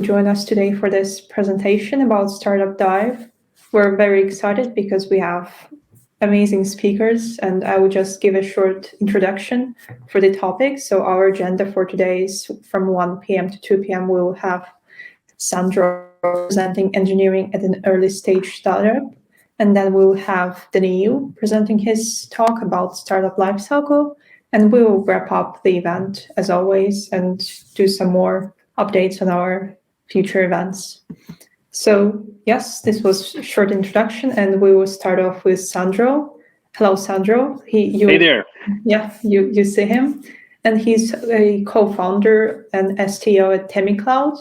join us today for this presentation about Startup Dive. We're very excited because we have amazing speakers, and I will just give a short introduction for the topic. So our agenda for today is from 1 p.m. to 2 p.m. We'll have Sandro presenting engineering at an early stage startup. And then we'll have Daniil presenting his talk about startup lifecycle. And we will wrap up the event as always and do some more updates on our future events. So yes, this was a short introduction, and we will start off with Sandro. Hello, Sandro. Hey there. Yeah, you see him, and he's a co-founder and STO at Temi Cloud,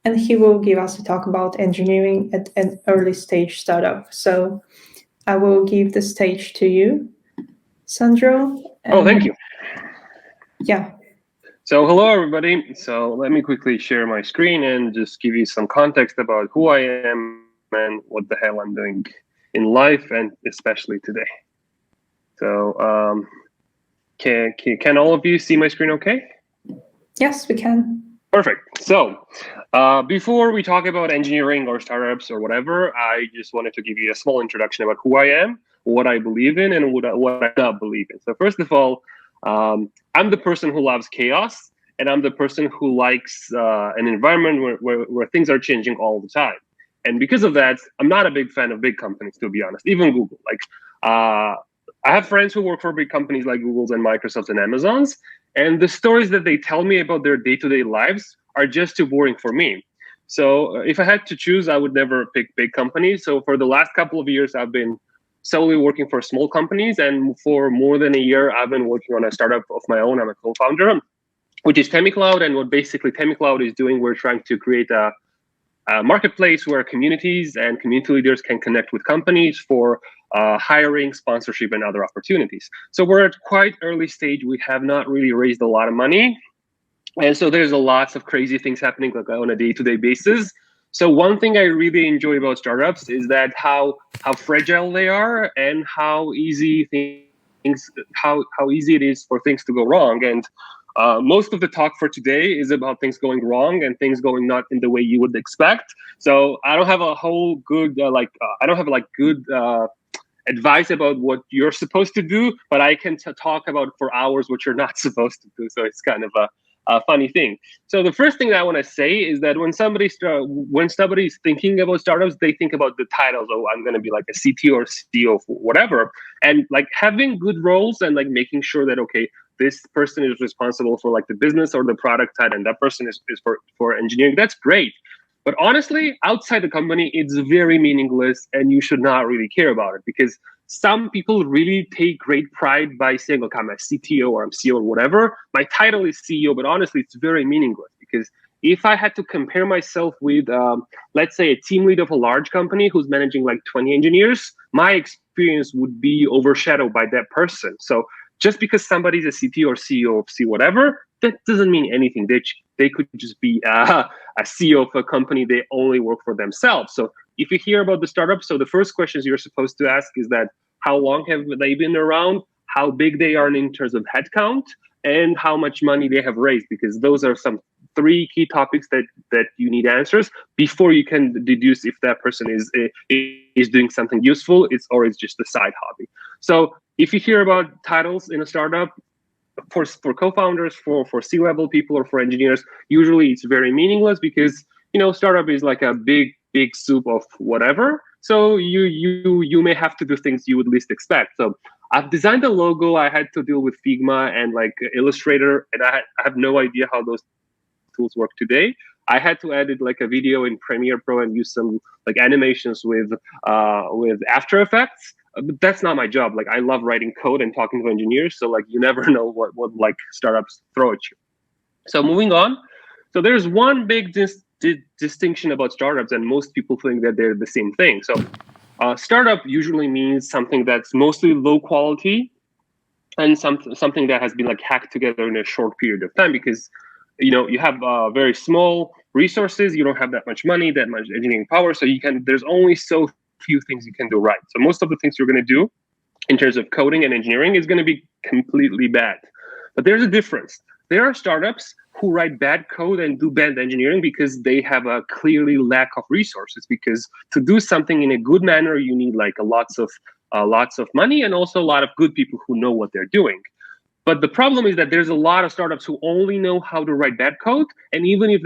and he will give us a talk about engineering at an early stage startup. So I will give the stage to you, Sandro. Oh, thank you. Yeah. So hello, everybody. So let me quickly share my screen and just give you some context about who I am and what the hell I'm doing in life, and especially today. So can all of you see my screen okay? Yes, we can. Perfect. So before we talk about engineering or startups or whatever, I just wanted to give you a small introduction about who I am, what I believe in, and what I don't believe in. So first of all, I'm the person who loves chaos, and I'm the person who likes an environment where things are changing all the time. And because of that, I'm not a big fan of big companies, to be honest, even Google. I have friends who work for big companies like Google's and Microsoft's and Amazon's, and the stories that they tell me about their day-to-day lives are just too boring for me. So if I had to choose, I would never pick big companies. So for the last couple of years, I've been solely working for small companies, and for more than a year, I've been working on a startup of my own. I'm a co-founder, which is Temi Cloud. And what basically Temi Cloud is doing, we're trying to create a marketplace where communities and community leaders can connect with companies for hiring, sponsorship, and other opportunities. So we're at quite early stage. We have not really raised a lot of money. And so there's lots of crazy things happening like on a day-to-day basis. So one thing I really enjoy about startups is that how fragile they are and how easy it is for things to go wrong. And most of the talk for today is about things going wrong and things going not in the way you would expect. So I don't have a whole good good advice about what you're supposed to do, but I can talk about for hours what you're not supposed to do. So it's kind of a funny thing. So the first thing that I want to say is that when somebody's thinking about startups, they think about the titles. Oh, I'm going to be like a CTO or CEO for whatever, and like having good roles and like making sure that okay, this person is responsible for like the business or the product side, and that person is for engineering. That's great. But honestly, outside the company, it's very meaningless, and you should not really care about it, because some people really take great pride by saying, "Look, I'm a CTO or I'm CEO or whatever. My title is CEO," but honestly, it's very meaningless, because if I had to compare myself with, let's say, a team lead of a large company who's managing like 20 engineers, my experience would be overshadowed by that person. So just because somebody's a CTO or CEO of C whatever, that doesn't mean anything. They could just be a CEO of a company. They only work for themselves. So if you hear about the startup, so the first questions you're supposed to ask is that how long have they been around, how big they are in terms of headcount, and how much money they have raised, because those are some 3 key topics that you need answers before you can deduce if that person is doing something useful, or it's just a side hobby. So if you hear about titles in a startup, for co-founders, for C-level people, or for engineers, usually it's very meaningless, because startup is like a big soup of whatever. So you may have to do things you would least expect. So I've designed a logo. I had to deal with Figma and like Illustrator, and I have no idea how those tools work today. I had to edit like a video in Premiere Pro and use some like animations with After Effects. But that's not my job. Like I love writing code and talking to engineers. So like you never know what like startups throw at you. So moving on. So there's one big distinction about startups, and most people think that they're the same thing. So startup usually means something that's mostly low quality and something that has been like hacked together in a short period of time, because you have very small resources, you don't have that much money, that much engineering power, so there's only so few things you can do right. So most of the things you're going to do in terms of coding and engineering is going to be completely bad. But there's a difference. there are startups who write bad code and do bad engineering because they have a clearly lack of resources. Because to do something in a good manner, you need like lots of money and also a lot of good people who know what they're doing. But the problem is that there's a lot of startups who only know how to write bad code, and even if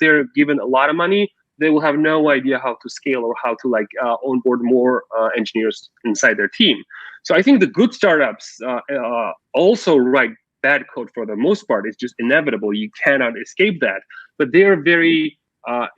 they're given a lot of money, they will have no idea how to scale or how to onboard more engineers inside their team. So I think the good startups also write bad code for the most part. It's just inevitable. You cannot escape that. But they are very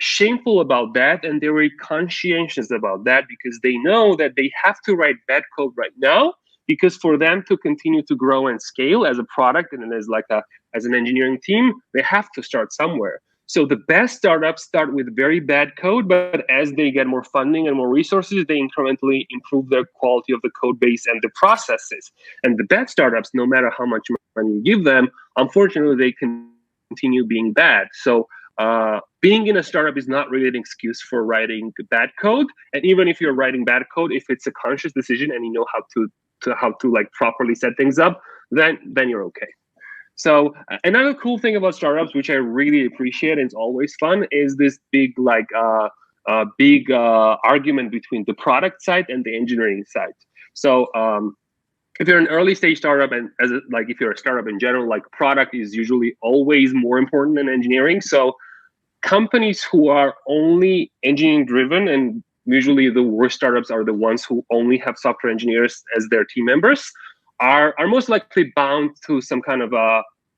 shameful about that, and they're very conscientious about that because they know that they have to write bad code right now, because for them to continue to grow and scale as a product and as an engineering team, they have to start somewhere. So the best startups start with very bad code, but as they get more funding and more resources, they incrementally improve their quality of the code base and the processes. And the bad startups, no matter how much money you give them, unfortunately, they continue being bad. So being in a startup is not really an excuse for writing bad code. And even if you're writing bad code, if it's a conscious decision and you know how to properly set things up, then you're okay. So another cool thing about startups, which I really appreciate and it's always fun, is this big argument between the product side and the engineering side. So if you're an early stage startup, and if you're a startup in general, like product is usually always more important than engineering. So companies who are only engineering driven, and usually the worst startups are the ones who only have software engineers as their team members, are most likely bound to some kind of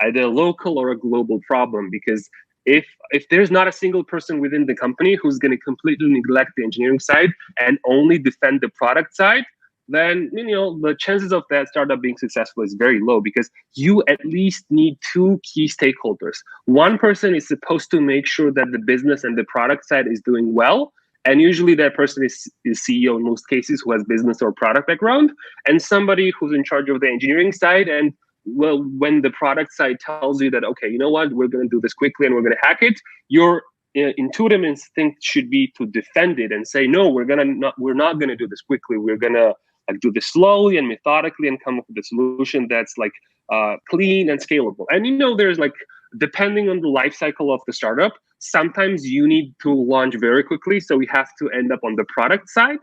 either a local or a global problem. Because if there's not a single person within the company who's going to completely neglect the engineering side and only defend the product side, then the chances of that startup being successful is very low, because you at least need two key stakeholders. One person is supposed to make sure that the business and the product side is doing well. And usually that person is CEO in most cases, who has business or product background, and somebody who's in charge of the engineering side. And well, when the product side tells you that, okay, you know what, we're going to do this quickly and we're going to hack it, your intuitive instinct should be to defend it and say, no, we're not going to do this quickly. We're going to do this slowly and methodically and come up with a solution that's clean and scalable. And there's depending on the life cycle of the startup, sometimes you need to launch very quickly, so we have to end up on the product side.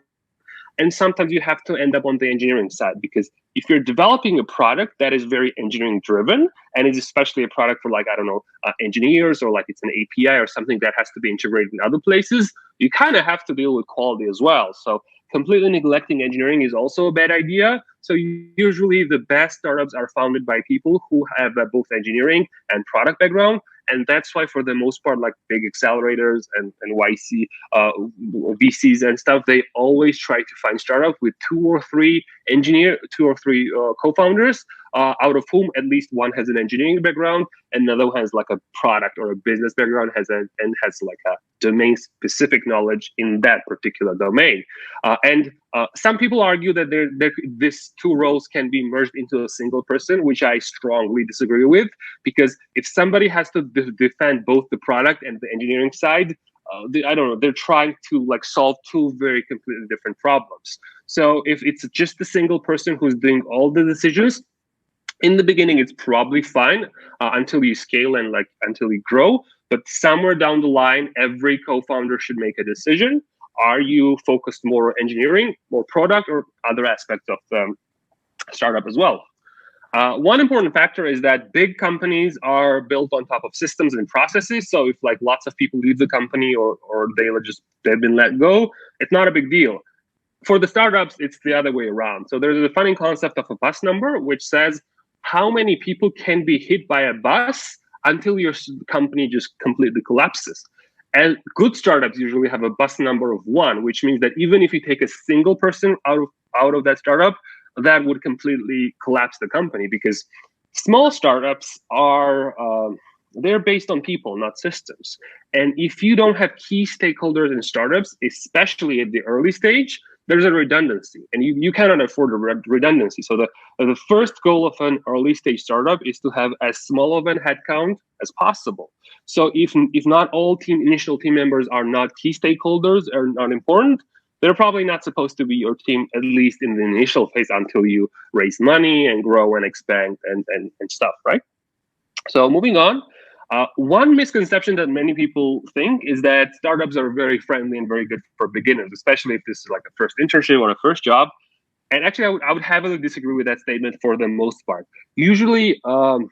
And sometimes you have to end up on the engineering side, because if you're developing a product that is very engineering driven, and it's especially a product for engineers, or it's an API or something that has to be integrated in other places, you kind of have to deal with quality as well. So completely neglecting engineering is also a bad idea. So usually the best startups are founded by people who have both engineering and product background. And that's why, for the most part, big accelerators and VCs and stuff, they always try to find startups with two or three co-founders, out of whom at least one has an engineering background, and another one has a product or a business background, has a domain specific knowledge in that particular domain. And some people argue that these two roles can be merged into a single person, which I strongly disagree with, because if somebody has to defend both the product and the engineering side, they're trying to solve two very completely different problems. So if it's just a single person who's doing all the decisions, in the beginning, it's probably fine until you scale and until you grow. But somewhere down the line, every co-founder should make a decision. Are you focused more on engineering, more product, or other aspects of the startup as well? One important factor is that big companies are built on top of systems and processes. So if lots of people leave the company or they've been let go, it's not a big deal. For the startups, it's the other way around. So there's a funny concept of a bus number, which says how many people can be hit by a bus until your company just completely collapses. And good startups usually have a bus number of 1, which means that even if you take a single person out of that startup, that would completely collapse the company, because small startups they're based on people, not systems. And if you don't have key stakeholders in startups, especially at the early stage, there's a redundancy, and you cannot afford a redundancy. So the first goal of an early stage startup is to have as small of a headcount as possible. So if not all initial team members are not key stakeholders or not important, they're probably not supposed to be your team, at least in the initial phase, until you raise money and grow and expand and stuff, right? So moving on, one misconception that many people think is that startups are very friendly and very good for beginners, especially if this is like a first internship or a first job. And actually, I would heavily disagree with that statement for the most part. Usually,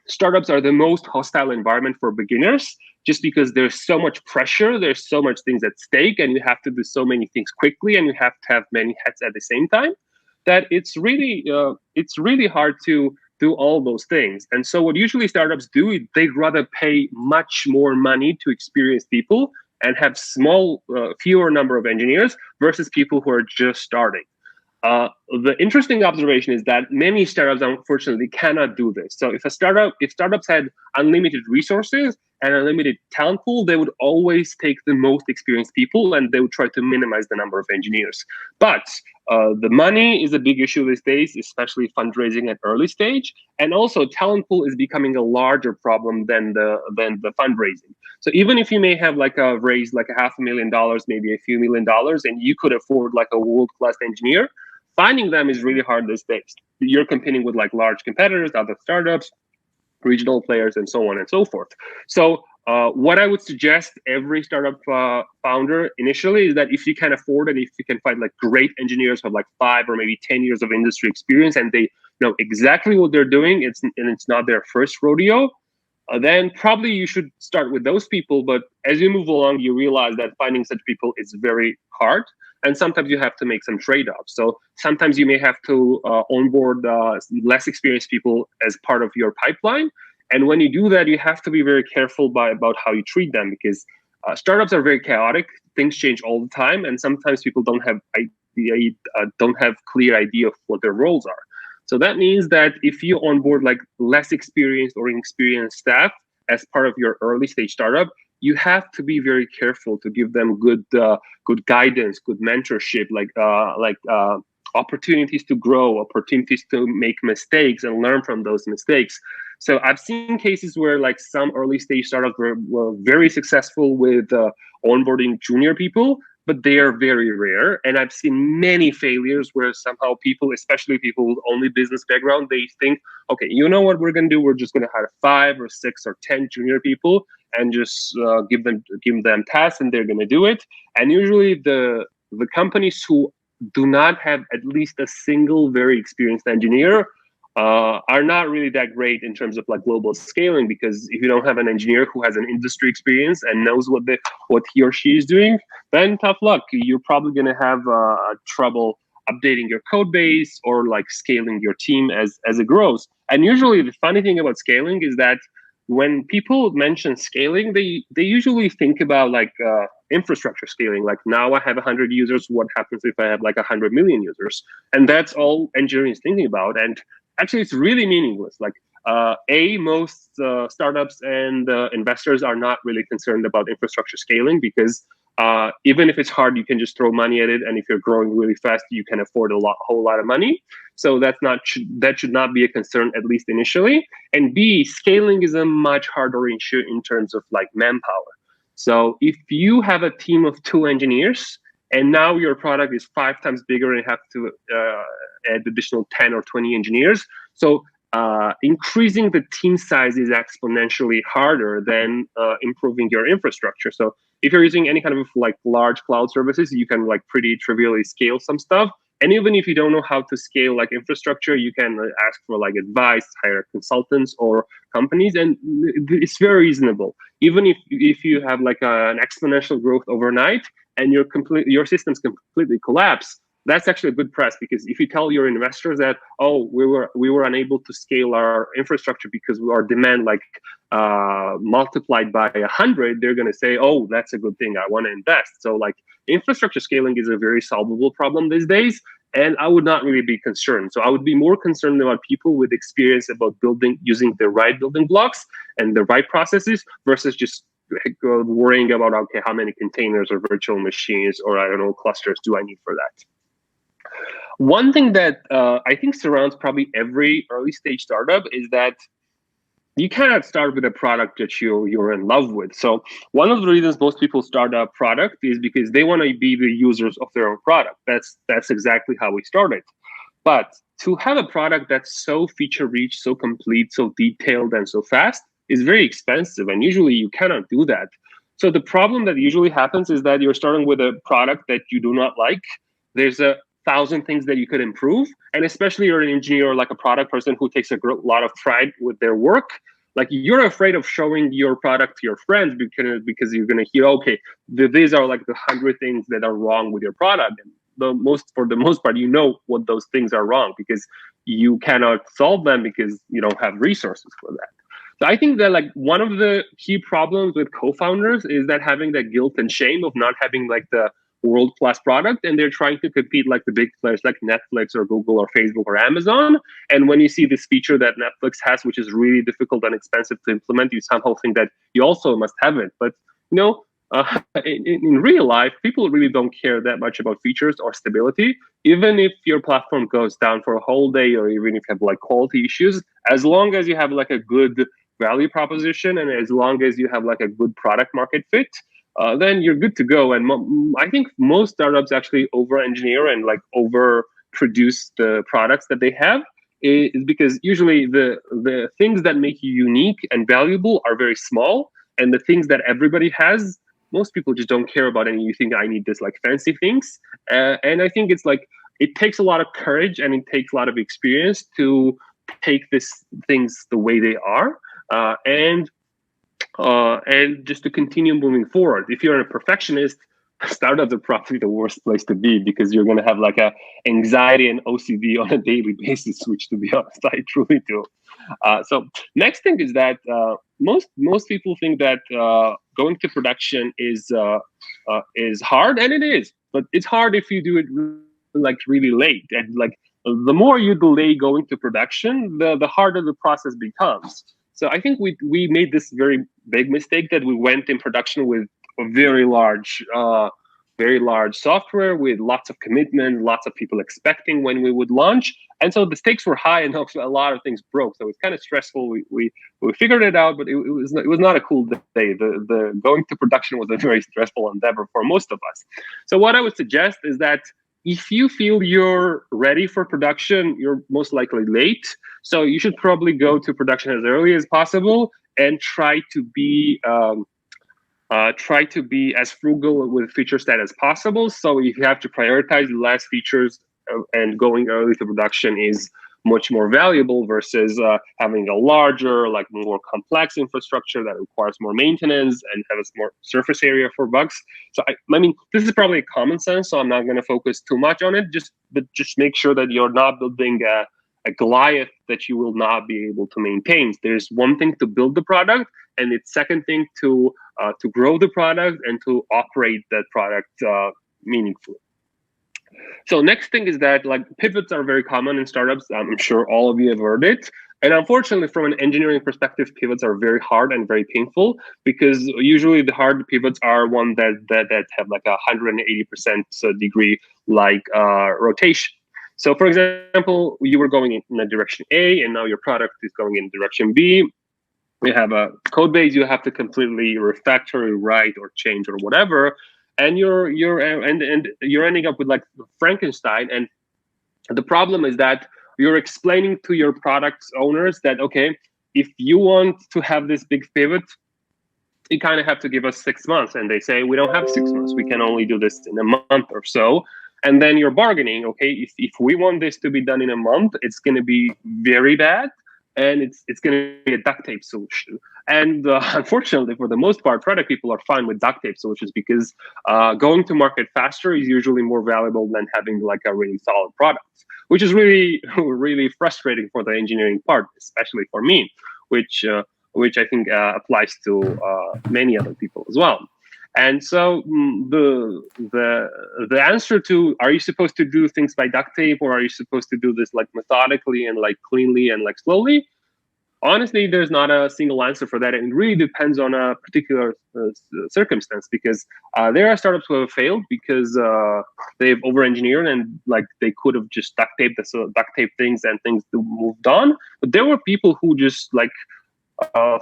startups are the most hostile environment for beginners just because there's so much pressure, there's so much things at stake, and you have to do so many things quickly, and you have to have many hats at the same time that it's really hard to do all those things. And so, what usually startups do is they'd rather pay much more money to experienced people and have fewer number of engineers versus people who are just starting. The interesting observation is that many startups unfortunately cannot do this. So if startups had unlimited resources and unlimited talent pool, they would always take the most experienced people and they would try to minimize the number of engineers. But the money is a big issue these days, especially fundraising at early stage, and also talent pool is becoming a larger problem than the fundraising. So even if you may have raised like $500,000, maybe a few $1,000,000, and you could afford like a world-class engineer, finding them is really hard these days. You're competing with like large competitors, other startups, regional players, and so on and so forth. So what I would suggest every startup founder initially is that if you can afford it, if you can find like great engineers who have like 5 or maybe 10 years of industry experience and they know exactly what they're doing, it's not their first rodeo, then probably you should start with those people. But as you move along, you realize that finding such people is very hard. And sometimes you have to make some trade-offs. So sometimes you may have to onboard less experienced people as part of your pipeline. And when you do that, you have to be very careful about how you treat them, because startups are very chaotic. Things change all the time. And sometimes people don't have clear idea of what their roles are. So that means that if you onboard like less experienced or inexperienced staff as part of your early stage startup, you have to be very careful to give them good guidance, good mentorship, opportunities to grow, opportunities to make mistakes and learn from those mistakes. So I've seen cases where like some early stage startups were very successful with onboarding junior people, but they are very rare. And I've seen many failures where somehow people, especially people with only business background, they think, okay, you know what we're going to do? We're just going to hire 5 or 6 or 10 junior people and just give them tasks, and they're going to do it. And usually the companies who do not have at least a single very experienced engineer are not really that great in terms of like global scaling, because if you don't have an engineer who has an industry experience and knows what he or she is doing, then tough luck. You're probably going to have trouble updating your code base or like scaling your team as it grows. And usually the funny thing about scaling is that when people mention scaling, they usually think about like infrastructure scaling. Like, now I have 100 users. What happens if I have like 100 million users? And that's all engineering is thinking about. And actually, it's really meaningless. Like, most startups and investors are not really concerned about infrastructure scaling, because even if it's hard, you can just throw money at it. And if you're growing really fast, you can afford a whole lot of money. So that should not be a concern, at least initially. And B, scaling is a much harder issue in terms of like manpower. So if you have a team of 2 engineers and now your product is 5 times bigger and you have to add additional 10 or 20 engineers, so increasing the team size is exponentially harder than improving your infrastructure. So if you're using any kind of like large cloud services, you can like pretty trivially scale some stuff. And even if you don't know how to scale like infrastructure, you can ask for like advice, hire consultants or companies, and it's very reasonable. Even if you have like an exponential growth overnight and your systems completely collapse, that's actually a good press, because if you tell your investors that, oh, we were unable to scale our infrastructure because our demand like multiplied by 100, they're going to say, oh, that's a good thing, I want to invest. So like, infrastructure scaling is a very solvable problem these days, and I would not really be concerned. So I would be more concerned about people with experience about using the right building blocks and the right processes versus just worrying about, okay, how many containers or virtual machines or I don't know, clusters do I need for that? One thing that I think surrounds probably every early stage startup is that you cannot start with a product that you're in love with. So one of the reasons most people start a product is because they want to be the users of their own product. That's exactly how we started. But to have a product that's so feature rich, so complete, so detailed, and so fast, is very expensive, and usually you cannot do that. So the problem that usually happens is that you're starting with a product that you do not like. There's 1,000 things that you could improve, and especially you're an engineer or like a product person who takes a lot of pride with their work. Like, you're afraid of showing your product to your friends because you're going to hear, okay, these are like the 100 things that are wrong with your product. And for the most part, you know what those things are wrong because you cannot solve them because you don't have resources for that. So I think that like one of the key problems with co-founders is that having that guilt and shame of not having like the world-class product, and they're trying to compete like the big players like Netflix or Google or Facebook or Amazon. And when you see this feature that Netflix has, which is really difficult and expensive to implement, you somehow think that you also must have it. But in real life, people really don't care that much about features or stability. Even if your platform goes down for a whole day, or even if you have like quality issues, as long as you have like a good value proposition and as long as you have like a good product market fit, then you're good to go. And I think most startups actually over-engineer and like over-produce the products that they have, is because usually the things that make you unique and valuable are very small, and the things that everybody has, most people just don't care about. And you think, I need this like fancy things. And I think it's like, it takes a lot of courage and it takes a lot of experience to take these things the way they are, and just to continue moving forward. If you're a perfectionist, startups are probably the worst place to be, because you're going to have like a anxiety and OCD on a daily basis, which, to be honest, I truly do. So next thing is that most people think that going to production is hard, and it is. But it's hard if you do it like really late, and like the more you delay going to production, the harder the process becomes. So I think we made this very big mistake that we went in production with a very large software with lots of commitment, lots of people expecting when we would launch. And so the stakes were high and a lot of things broke. So it's kind of stressful. We figured it out, but it was not a cool day. The going to production was a very stressful endeavor for most of us. So what I would suggest is that if you feel you're ready for production, you're most likely late. So you should probably go to production as early as possible and try to be as frugal with feature set as possible. So if you have to prioritize the last features, and going early to production is much more valuable versus having a larger, like more complex infrastructure that requires more maintenance and has more surface area for bugs. So I mean, this is probably common sense, so I'm not going to focus too much on it. But just make sure that you're not building a Goliath that you will not be able to maintain. There's one thing to build the product, and it's second thing to grow the product and to operate that product meaningfully. So next thing is that like pivots are very common in startups. I'm sure all of you have heard it. And unfortunately, from an engineering perspective, pivots are very hard and very painful, because usually the hard pivots are one that have like 180% degree like rotation. So for example, you were going in a direction A and now your product is going in direction B. You have a code base you have to completely refactor, rewrite, or change or whatever. And you're ending up with like Frankenstein. And the problem is that you're explaining to your product owners that, okay, if you want to have this big pivot, you kind of have to give us 6 months. And they say, we don't have 6 months. We can only do this in a month or so. And then you're bargaining, okay, if we want this to be done in a month, it's going to be very bad. And it's going to be a duct tape solution. And unfortunately, for the most part, product people are fine with duct tape solutions, because going to market faster is usually more valuable than having like a really solid product, which is really, really frustrating for the engineering part, especially for me, which I think applies to many other people as well. And so the answer to, are you supposed to do things by duct tape, or are you supposed to do this like methodically and like cleanly and like slowly? Honestly, there's not a single answer for that. And it really depends on a particular circumstance, because there are startups who have failed because they've over-engineered and like they could have just duct taped things and things moved on. But there were people who just like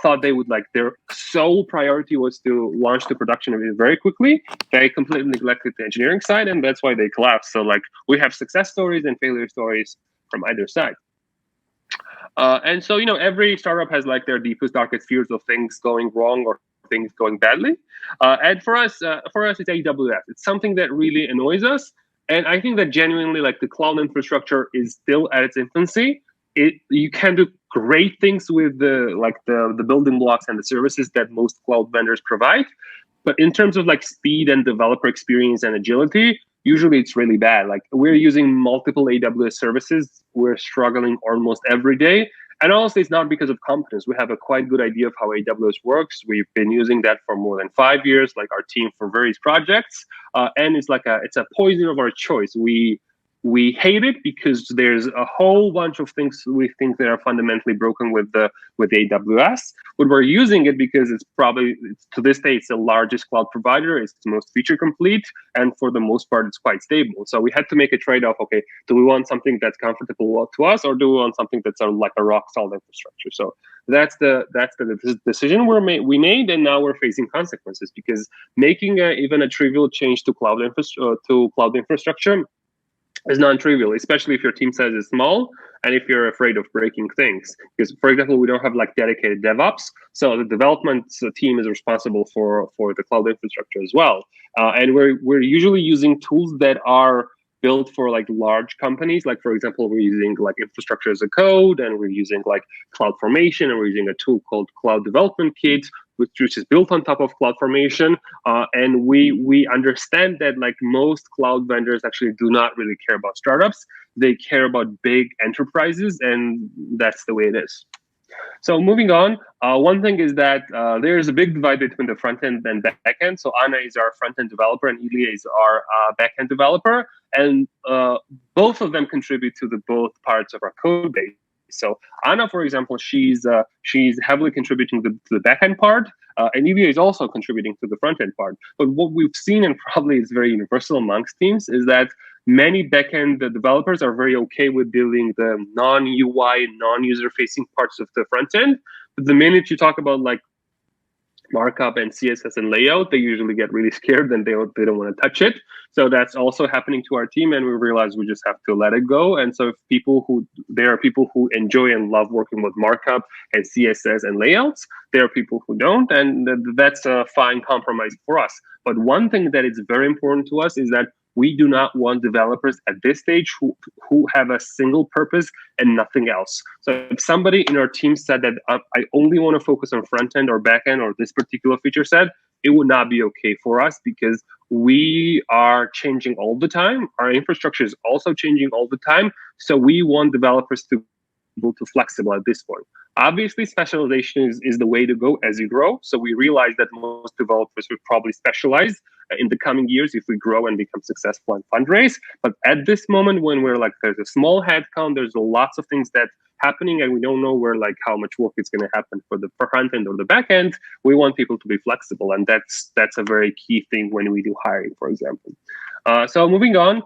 thought they would like, their sole priority was to launch to production very quickly. They completely neglected the engineering side, and that's why they collapsed. So like we have success stories and failure stories from either side. And so, every startup has like their deepest, darkest fears of things going wrong or things going badly. And for us, it's AWS. It's something that really annoys us. And I think that genuinely, like the cloud infrastructure is still at its infancy. You can do great things with the building blocks and the services that most cloud vendors provide. But in terms of like speed and developer experience and agility, usually it's really bad. Like we're using multiple AWS services. We're struggling almost every day. And honestly, it's not because of competence. We have a quite good idea of how AWS works. We've been using that for more than 5 years, like our team for various projects. And it's a poison of our choice. We hate it because there's a whole bunch of things we think that are fundamentally broken with AWS. But we're using it because to this day, it's the largest cloud provider. It's the most feature complete. And for the most part, it's quite stable. So we had to make a trade-off. Okay, do we want something that's comfortable to us, or do we want something that's like a rock solid infrastructure? So that's the decision we made, and now we're facing consequences because making even a trivial change to cloud infrastructure is non-trivial, especially if your team size is small and if you're afraid of breaking things. Because, for example, we don't have like dedicated DevOps, so the development team is responsible for the cloud infrastructure as well. And we're usually using tools that are built for like large companies. Like, for example, we're using like infrastructure as a code, and we're using like CloudFormation, and we're using a tool called Cloud Development Kit, which is built on top of CloudFormation. And we understand that like most cloud vendors actually do not really care about startups. They care about big enterprises, and that's the way it is. So moving on, one thing is that there's a big divide between the front end and back end. So Anna is our front end developer, and Ilya is our back end developer, and both of them contribute to the both parts of our code base. So Anna, for example, she's heavily contributing to the backend part, and Ilya is also contributing to the front end part. But what we've seen, and probably is very universal amongst teams, is that many backend developers are very okay with building the non-UI, non-user-facing parts of the front end. But the minute you talk about like markup and CSS and layout, they usually get really scared and they don't want to touch it. So that's also happening to our team, and we realize we just have to let it go. And so there are people who enjoy and love working with markup and CSS and layouts. There are people who don't, and that's a fine compromise for us. But one thing that is very important to us is that we do not want developers at this stage who have a single purpose and nothing else. So if somebody in our team said that I only want to focus on front end or back end or this particular feature set, it would not be okay for us because we are changing all the time. Our infrastructure is also changing all the time. So we want developers to be able to flexible at this point. Obviously, specialization is the way to go as you grow. So we realize that most developers will probably specialize in the coming years if we grow and become successful and fundraise. But at this moment, when we're like, there's a small headcount, there's lots of things that happening, and we don't know where like how much work is going to happen for the front end or the back end. We want people to be flexible, and that's a very key thing when we do hiring, for example. So moving on,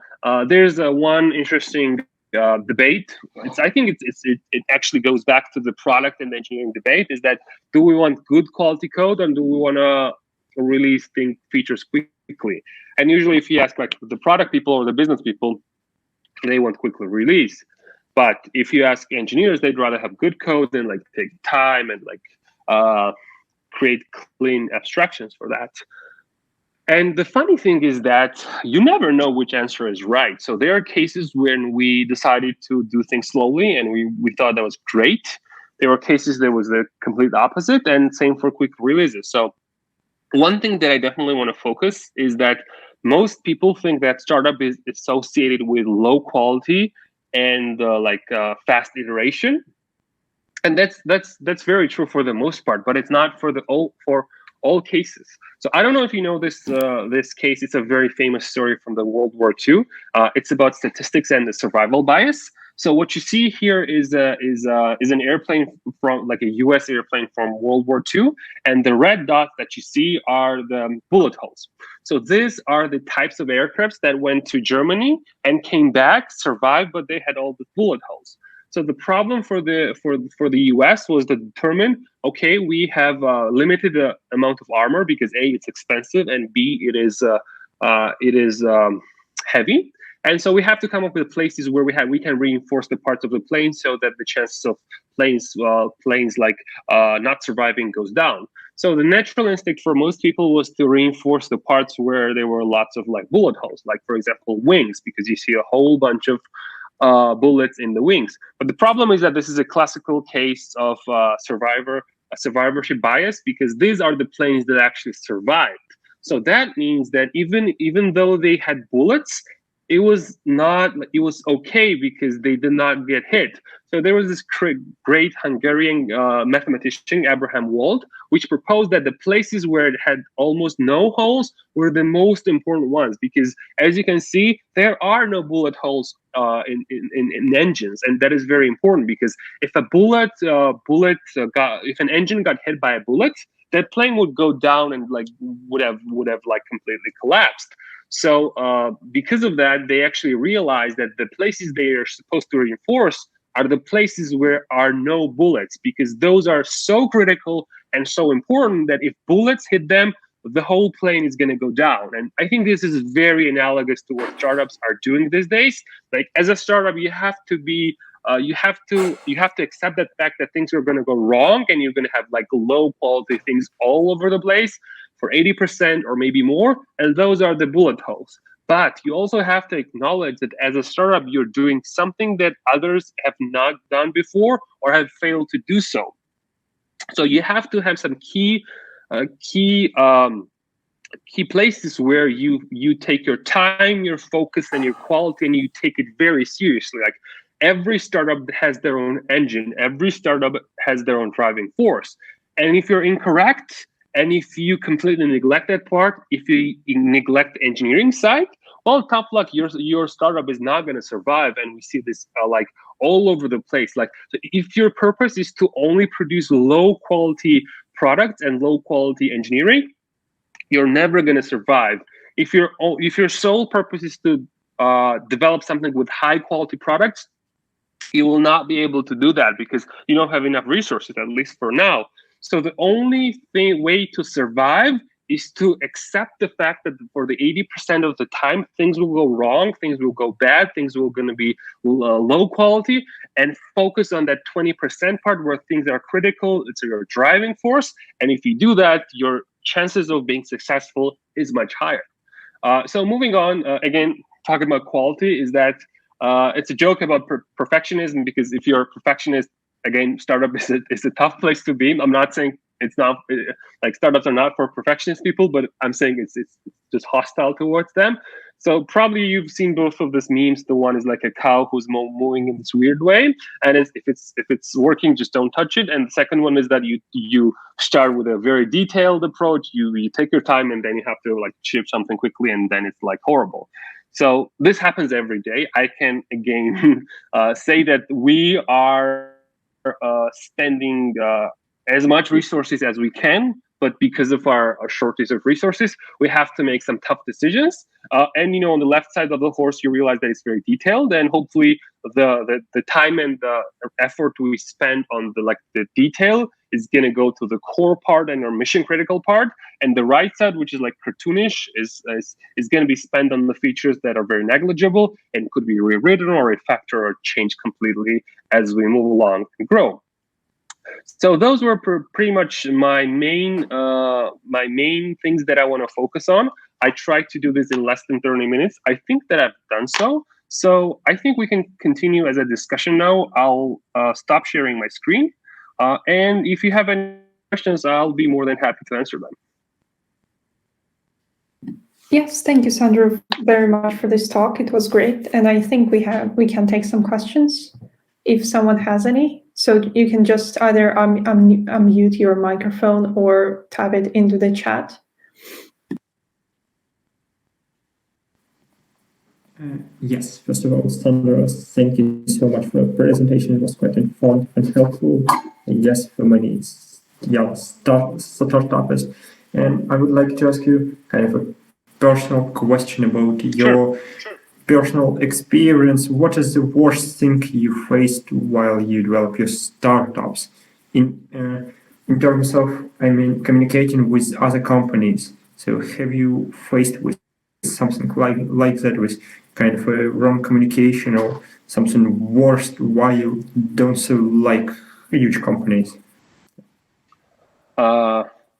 there's one interesting debate. I think it actually goes back to the product and engineering debate. Is that do we want good quality code, and do we want to release features quickly? And usually, if you ask like the product people or the business people, they want quickly release. But if you ask engineers, they'd rather have good code than like take time and like create clean abstractions for that. And the funny thing is that you never know which answer is right. So there are cases when we decided to do things slowly and we thought that was great. There were cases that was the complete opposite, and same for quick releases. So one thing that I definitely want to focus is that most people think that startup is associated with low quality and fast iteration, and that's very true for the most part, but it's not for all cases. So I don't know if you know this case. It's a very famous story from the World War II. It's about statistics and the survival bias. So what you see here is an airplane from like a U.S. airplane from World War II, and the red dots that you see are the bullet holes. So these are the types of aircrafts that went to Germany and came back, survived, but they had all the bullet holes. So the problem for the U.S. was to determine, okay, we have limited amount of armor because A, it's expensive, and B, it is heavy. And so we have to come up with places where we can reinforce the parts of the plane so that the chances of planes not surviving goes down. So the natural instinct for most people was to reinforce the parts where there were lots of like bullet holes, like for example wings, because you see a whole bunch of bullets in the wings. But the problem is that this is a classical case of survivorship bias, because these are the planes that actually survived. So that means that even though they had bullets, it was okay because they did not get hit. So there was this great Hungarian mathematician, Abraham Wald, which proposed that the places where it had almost no holes were the most important ones, because as you can see, there are no bullet holes in engines, and that is very important, because if a if an engine got hit by a bullet, that plane would go down and would have completely collapsed. So because of that, they actually realized that the places they are supposed to reinforce are the places where are no bullets, because those are so critical and so important that if bullets hit them, the whole plane is going to go down. And I think this is very analogous to what startups are doing these days. Like as a startup, you have to be you have to accept that fact that things are going to go wrong, and you're going to have like low quality things all over the place for 80% or maybe more, and those are the bullet holes. But you also have to acknowledge that as a startup, you're doing something that others have not done before or have failed to do so. So you have to have some key places where you take your time, your focus, and your quality, and you take it very seriously. Like every startup has their own engine, every startup has their own driving force. And if you're incorrect, and if you completely neglect that part, if you neglect the engineering side, well, tough luck, your startup is not going to survive. And we see this like all over the place. Like, so if your purpose is to only produce low quality products and low quality engineering, you're never going to survive. If your sole purpose is to develop something with high quality products, you will not be able to do that because you don't have enough resources, at least for now. So the only way to survive is to accept the fact that for the 80% of the time, things will go wrong, things will go bad, things will going to be low quality, and focus on that 20% part where things are critical. It's your driving force. And if you do that, your chances of being successful is much higher. So moving on, again, talking about quality is that it's a joke about perfectionism, because if you're a perfectionist, again, startup is a tough place to be. I'm not saying it's not like startups are not for perfectionist people, but I'm saying it's just hostile towards them. So probably you've seen both of these memes. The one is like a cow who's moving in this weird way, and if it's working, just don't touch it. And the second one is that you start with a very detailed approach. You take your time, and then you have to like ship something quickly, and then it's like horrible. So this happens every day. I can again say that we are spending as much resources as we can, but because of our shortage of resources, we have to make some tough decisions. And on the left side of the horse, you realize that it's very detailed, and hopefully the time and the effort we spend on the detail is going to go to the core part and our mission critical part. And the right side, which is like cartoonish, is going to be spent on the features that are very negligible and could be rewritten or refactored or changed completely as we move along and grow. So those were pretty much my main things that I want to focus on. I tried to do this in less than 30 minutes. I think that I've done so. So I think we can continue as a discussion now. I'll stop sharing my screen. And if you have any questions, I'll be more than happy to answer them. Yes, thank you, Sandro, very much for this talk. It was great. And I think we can take some questions if someone has any. So you can just either unmute your microphone or type it into the chat. Yes, first of all, Sandro, thank you so much for the presentation. It was quite informative and helpful. And yes, for many startups. And I would like to ask you kind of a personal question about your personal experience. What is the worst thing you faced while you develop your startups in terms of, communicating with other companies? So have you faced with something like that with kind of a wrong communication or something worse? Why you don't so like huge companies?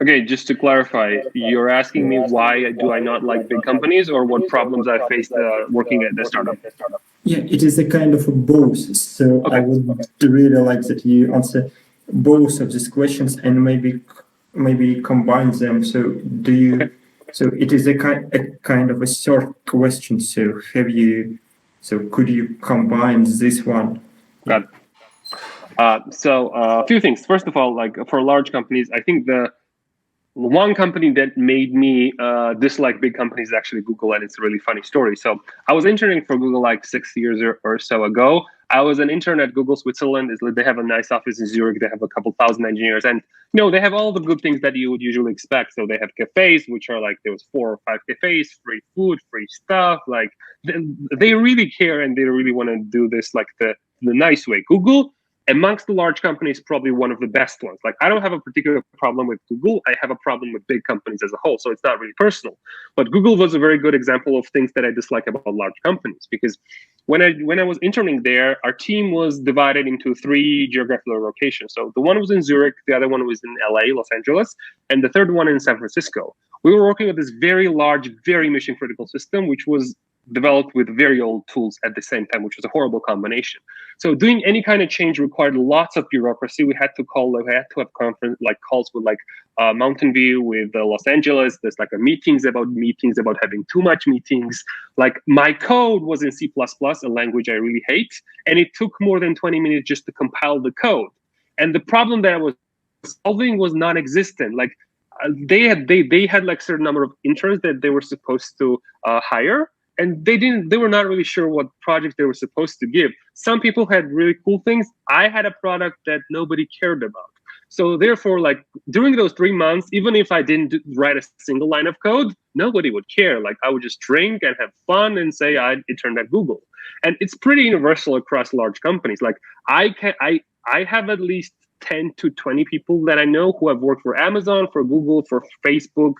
Okay, just to clarify, you're asking me why do I not like big companies, or what problems I faced working at the startup? Yeah, it is a kind of a both. So Okay. I would really like that you answer both of these questions and maybe combine them. So do you? Okay. So it is a kind of a short question. So have you? So could you combine this one? Got it. So a few things. First of all, like for large companies, I think the one company that made me dislike big companies is actually Google, and it's a really funny story. So I was interning for Google like 6 years or so ago. I was an intern at Google Switzerland. They have a nice office in Zurich. They have a couple thousand engineers, and they have all the good things that you would usually expect. So they have cafes, which are like, there was 4 or 5 cafes, free food, free stuff. Like they really care, and they really want to do this like the nice way. Google, amongst the large companies, probably one of the best ones. Like, I don't have a particular problem with Google. I have a problem with big companies as a whole. So it's not really personal. But Google was a very good example of things that I dislike about large companies, because when I was interning there, our team was divided into 3 geographical locations. So the one was in Zurich, the other one was in LA, Los Angeles, and the third one in San Francisco. We were working with this very large, very mission critical system, which was developed with very old tools at the same time, which was a horrible combination. So doing any kind of change required lots of bureaucracy. We had to have calls with Mountain View, with Los Angeles. There's like meetings about having too much meetings. Like, my code was in C++, a language I really hate, and it took more than 20 minutes just to compile the code. And the problem that I was solving was non-existent. Like, they had like certain number of interns that they were supposed to hire, and they were not really sure what project they were supposed to give. Some people had really cool things. I had a product that nobody cared about. So therefore, like, during those 3 months, even if I didn't write a single line of code, nobody would care. Like, I would just drink and have fun and say I interned at Google. And it's pretty universal across large companies. Like, I have at least 10 to 20 people that I know who have worked for Amazon, for Google, for Facebook,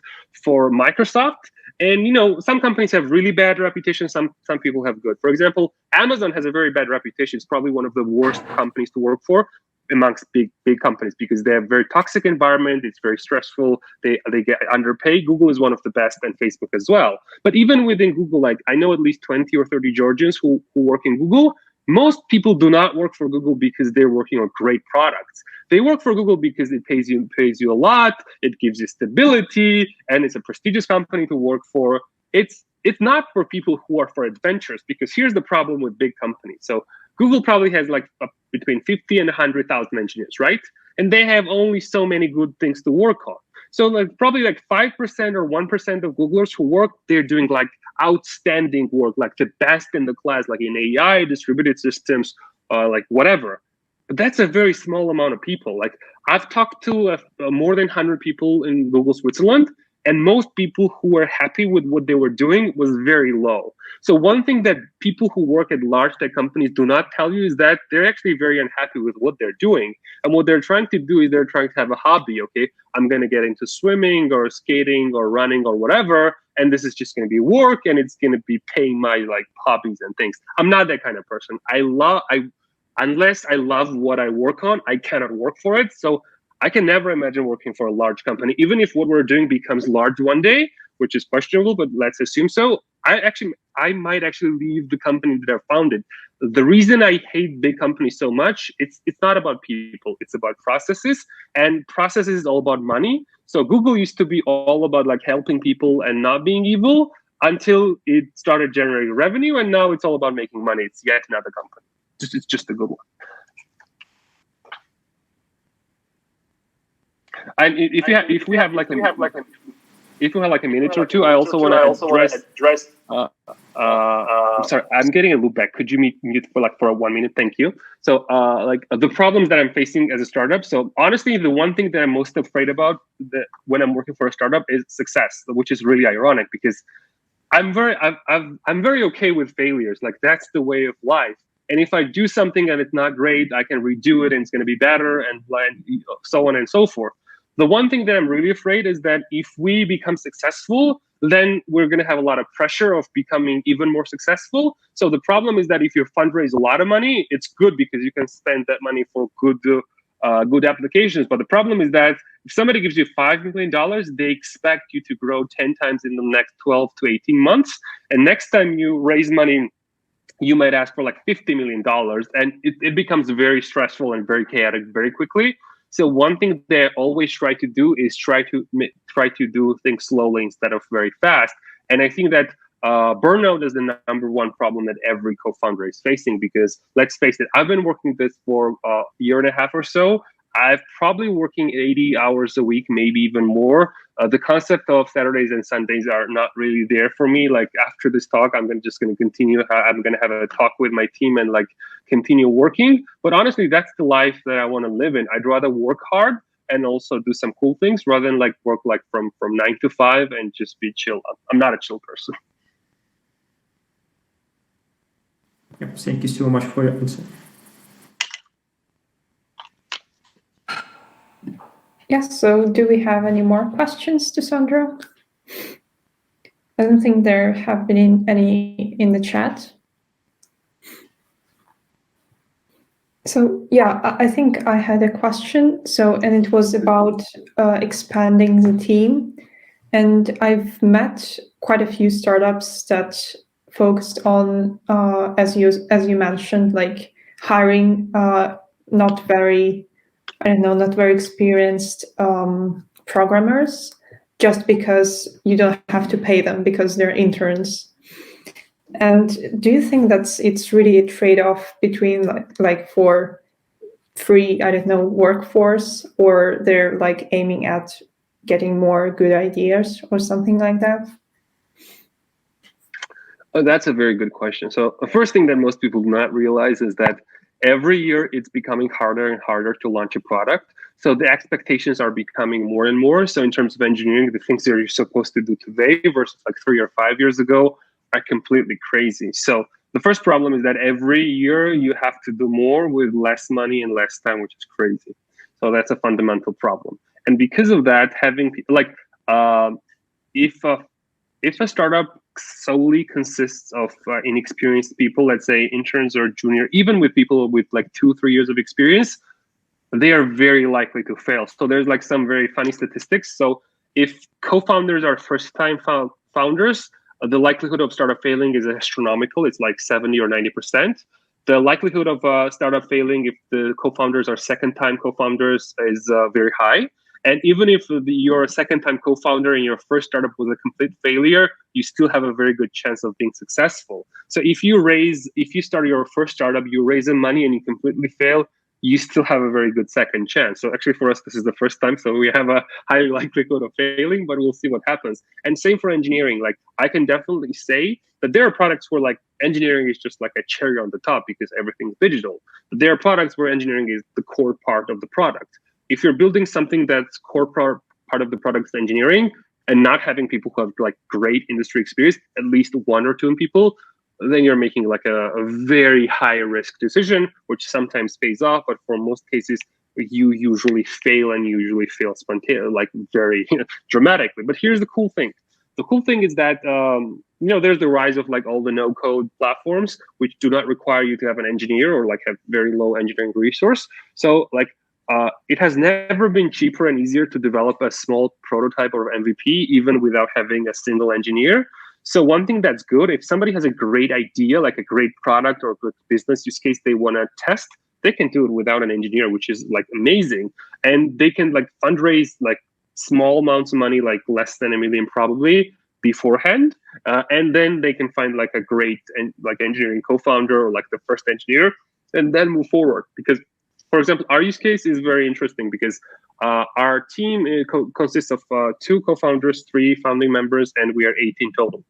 for Microsoft. And some companies have really bad reputations. Some people have good. For example, Amazon has a very bad reputation. It's probably one of the worst companies to work for amongst big companies, because they have very toxic environment. It's very stressful. They get underpaid. Google is one of the best, and Facebook as well. But even within Google, like, I know at least 20 or 30 Georgians who work in Google. Most people do not work for Google because they're working on great products. They work for Google because it pays you a lot, it gives you stability, and it's a prestigious company to work for. It's not for people who are for adventures, because here's the problem with big companies. So Google probably has like between 50 and 100,000 engineers, right? And they have only so many good things to work on. So like probably like 5% or 1% of Googlers who work, they're doing like outstanding work, like the best in the class, like in AI, distributed systems, like whatever. But that's a very small amount of people. Like, I've talked to more than 100 people in Google Switzerland, and most people who were happy with what they were doing was very low. So one thing that people who work at large tech companies do not tell you is that they're actually very unhappy with what they're doing. And what they're trying to do is they're trying to have a hobby. Okay, I'm going to get into swimming or skating or running or whatever, and this is just going to be work, and it's going to be paying my like hobbies and things. I'm not that kind of person. Unless I love what I work on, I cannot work for it. So I can never imagine working for a large company, even if what we're doing becomes large one day, which is questionable, but let's assume so. I might actually leave the company that I founded. The reason I hate big companies so much, it's not about people, it's about processes, and processes is all about money. So Google used to be all about like helping people and not being evil until it started generating revenue, and now it's all about making money. It's yet another company. It's just a good one. And if we have like a minute or two, I also want to address. I'm sorry, I'm getting a loop back. Could you mute for 1 minute? Thank you. So like the problems that I'm facing as a startup. So honestly, the one thing that I'm most afraid about when I'm working for a startup is success, which is really ironic, because I'm very okay with failures. Like, that's the way of life. And if I do something and it's not great, I can redo it and it's going to be better, and so on and so forth. The one thing that I'm really afraid is that if we become successful, then we're going to have a lot of pressure of becoming even more successful. So the problem is that if you fundraise a lot of money, it's good because you can spend that money for good applications. But the problem is that if somebody gives you $5 million, they expect you to grow 10 times in the next 12 to 18 months. And next time you raise money, you might ask for like $50 million, and it becomes very stressful and very chaotic very quickly. So one thing that I always try to do is try to do things slowly instead of very fast. And I think that burnout is the number one problem that every co-founder is facing, because let's face it, I've been working this for a year and a half or so. I'm probably working 80 hours a week, maybe even more. The concept of Saturdays and Sundays are not really there for me. Like after this talk, I'm just going to continue. I'm going to have a talk with my team and like continue working. But honestly, that's the life that I want to live in. I'd rather work hard and also do some cool things rather than like work like from 9 to 5 and just be chill. I'm not a chill person. Yep, thank you so much for your answer. Yes, so do we have any more questions to Sandro? I don't think there have been any in the chat. So yeah, I think I had a question. So, and it was about expanding the team. And I've met quite a few startups that focused on, as you mentioned, like hiring not very experienced programmers, just because you don't have to pay them because they're interns. And do you think it's really a trade-off between like for free, workforce, or they're like aiming at getting more good ideas or something like that? Oh, that's a very good question. So the first thing that most people do not realize is that every year it's becoming harder and harder to launch a product. So the expectations are becoming more and more. So in terms of engineering, the things that you're supposed to do today versus like 3 or 5 years ago are completely crazy. So the first problem is that every year you have to do more with less money and less time, which is crazy. So that's a fundamental problem. And because of that, having people like if a startup solely consists of inexperienced people, let's say interns or junior, even with people with like 2-3 years of experience, they are very likely to fail. So there's like some very funny statistics. So if co-founders are first-time founders, the likelihood of startup failing is astronomical. It's like 70 or 90%. The likelihood of a startup failing if the co-founders are second-time co-founders is very high. And even if you're a second-time co-founder and your first startup was a complete failure, you still have a very good chance of being successful. So if you start your first startup, you raise the money and you completely fail, you still have a very good second chance. So actually for us, this is the first time. So we have a high likelihood of failing, but we'll see what happens. And same for engineering. Like I can definitely say that there are products where like engineering is just like a cherry on the top because everything's digital. But there are products where engineering is the core part of the product. If you're building something that's core part of the product's engineering and not having people who have like great industry experience, at least 1 or 2 people, then you're making like a very high risk decision, which sometimes pays off, but for most cases, you usually fail and you usually fail spontaneously, like very dramatically. But here's the cool thing. The cool thing is that, there's the rise of like all the no-code platforms, which do not require you to have an engineer or like have very low engineering resource. So like, it has never been cheaper and easier to develop a small prototype or MVP, even without having a single engineer. So one thing that's good, if somebody has a great idea, like a great product or a good business use case they want to test, they can do it without an engineer, which is like amazing. And they can like fundraise like small amounts of money, like less than $1 million probably beforehand. And then they can find like a great like engineering co-founder or like the first engineer and then move forward. Because for example, our use case is very interesting because our team consists of 2 co-founders, 3 founding members, and we are 18 total.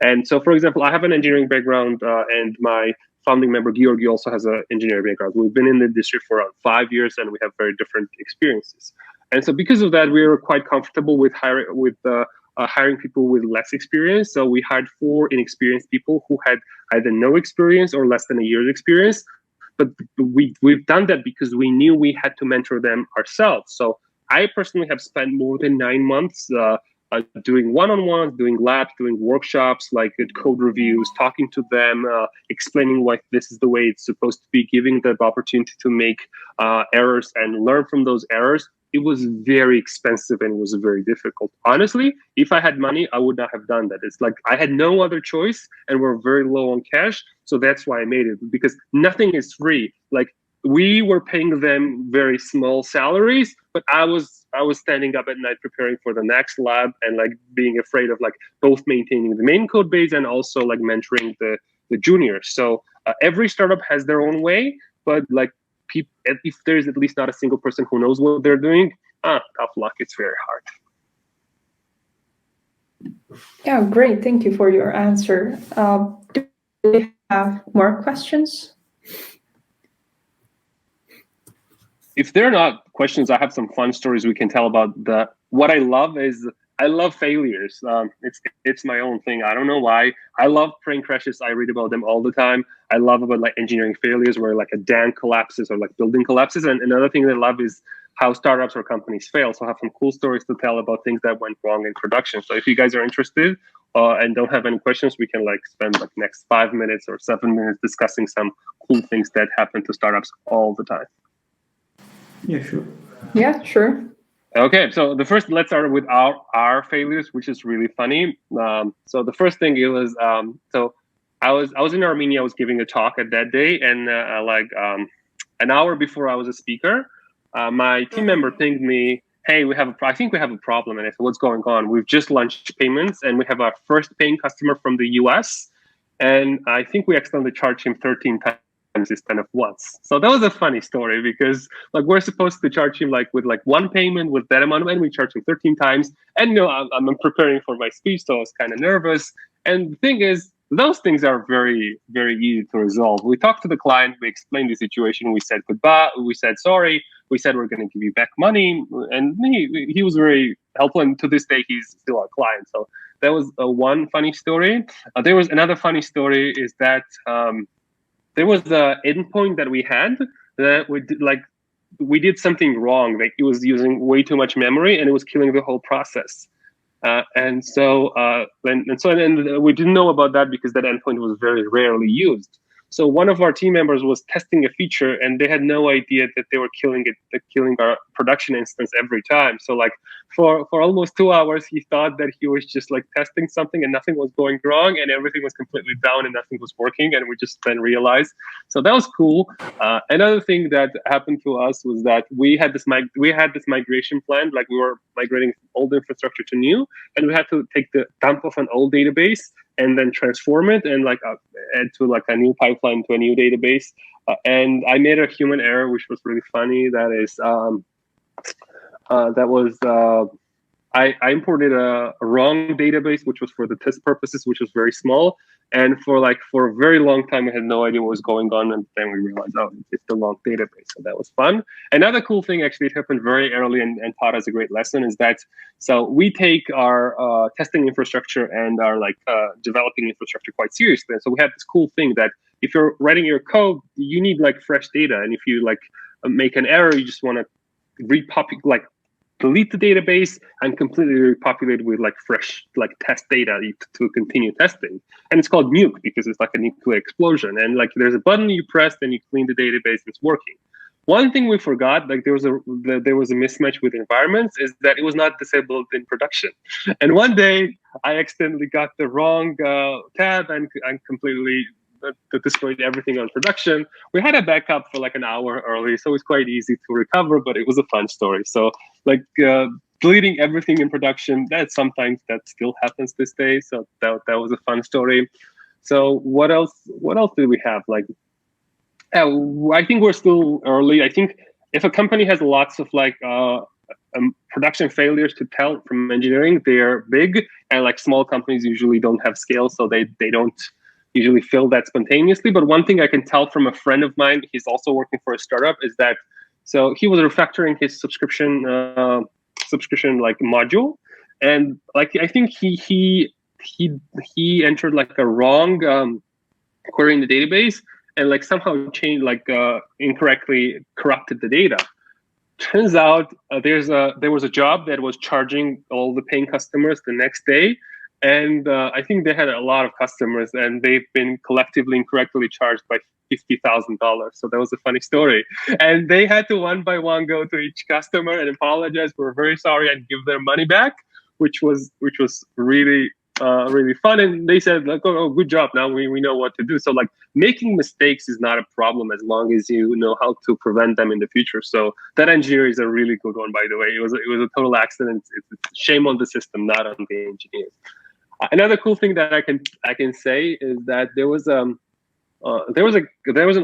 And so, for example, I have an engineering background, and my founding member, Georgi, also has an engineering background. We've been in the industry for around 5 years, and we have very different experiences. And so because of that, we were quite comfortable with hiring people with less experience. So we hired 4 inexperienced people who had either no experience or less than a year's experience. But we've done that because we knew we had to mentor them ourselves. So I personally have spent more than 9 months doing one-on-ones, doing labs, doing workshops, like code reviews, talking to them, explaining why this is the way it's supposed to be, giving them the opportunity to make errors and learn from those errors. It was very expensive and it was very difficult. Honestly, if I had money, I would not have done that. It's like I had no other choice and we're very low on cash. So that's why I made it, because nothing is free. Like we were paying them very small salaries, but I was standing up at night preparing for the next lab and like being afraid of like both maintaining the main code base and also like mentoring the juniors. So every startup has their own way, but like if there's at least not a single person who knows what they're doing, tough luck, it's very hard. Yeah, great. Thank you for your answer. Do we have more questions? If there are not questions, I have some fun stories we can tell about what I love is I love failures. It's my own thing. I don't know why. I love plane crashes. I read about them all the time. I love about like engineering failures where like a dam collapses or like building collapses. And another thing that I love is how startups or companies fail. So I have some cool stories to tell about things that went wrong in production. So if you guys are interested and don't have any questions, we can like spend like next 5 minutes or 7 minutes discussing some cool things that happen to startups all the time. Yeah, sure. Yeah, sure. Okay, so let's start with our failures, which is really funny. So the first thing it was, so I was in Armenia. I was giving a talk at that day, and an hour before I was a speaker, my team member pinged me, "Hey, I think we have a problem." And I said, "What's going on?" We've just launched payments, and we have our first paying customer from the US, and I think we accidentally charged him 13 times instead of once. So that was a funny story because like we're supposed to charge him like with like one payment with that amount, and we charge him 13 times. And you know, I'm preparing for my speech, so I was kind of nervous. And the thing is, those things are very, very easy to resolve. We talked to the client, we explained the situation, we said goodbye, we said sorry, we said we're going to give you back money, and he was very helpful. And to this day, he's still our client. So that was one funny story. There was another funny story is that there was an endpoint that we had that we did something wrong. Like it was using way too much memory and it was killing the whole process. And so we didn't know about that because that endpoint was very rarely used. So one of our team members was testing a feature and they had no idea that they were killing our production instance every time. So like for almost 2 hours, he thought that he was just like testing something and nothing was going wrong and everything was completely down and nothing was working. And we just then realized. So that was cool. Another thing that happened to us was that we had this migration plan, like we were migrating old infrastructure to new, and we had to take the dump of an old database and then transform it and like add to like a new pipeline to a new database. And I made a human error, which was really funny. That is, I imported a wrong database, which was for the test purposes, which was very small. And for a very long time, I had no idea what was going on. And then we realized, oh, it's the wrong database. So that was fun. Another cool thing, actually, it happened very early and taught us a great lesson is that, so we take our testing infrastructure and our developing infrastructure quite seriously. And so we had this cool thing that if you're writing your code, you need like fresh data. And if you make an error, you just want to delete the database and completely repopulate with fresh test data to continue testing. And it's called nuke because it's like a nuclear explosion. And there's a button you press, then you clean the database, and it's working. One thing we forgot, there was a mismatch with environments, is that it was not disabled in production. And one day I accidentally got the wrong tab and completely destroyed everything on production. We had a backup for an hour early, so it was quite easy to recover, but it was a fun story. So deleting everything in production, that still happens this day. So that was a fun story. So what else did we have? I think we're still early. I think if a company has lots of production failures to tell from engineering, they're big, and small companies usually don't have scale, so they don't usually fill that spontaneously. But one thing I can tell from a friend of mine, he's also working for a startup, is that so he was refactoring his subscription module, and I think he entered a wrong query in the database and somehow changed incorrectly corrupted the data. Turns out there was a job that was charging all the paying customers the next day, and I think they had a lot of customers, and they've been collectively incorrectly charged by $50,000. So that was a funny story, and they had to one by one go to each customer and apologize. We're very sorry, and give their money back, which was really really fun. And they said like, oh, good job, now we know what to do. So like, making mistakes is not a problem as long as you know how to prevent them in the future. So that engineer is a really good one, by the way. It was a total accident. It's shame on the system, not on the engineers. Another cool thing that I can say is that there was an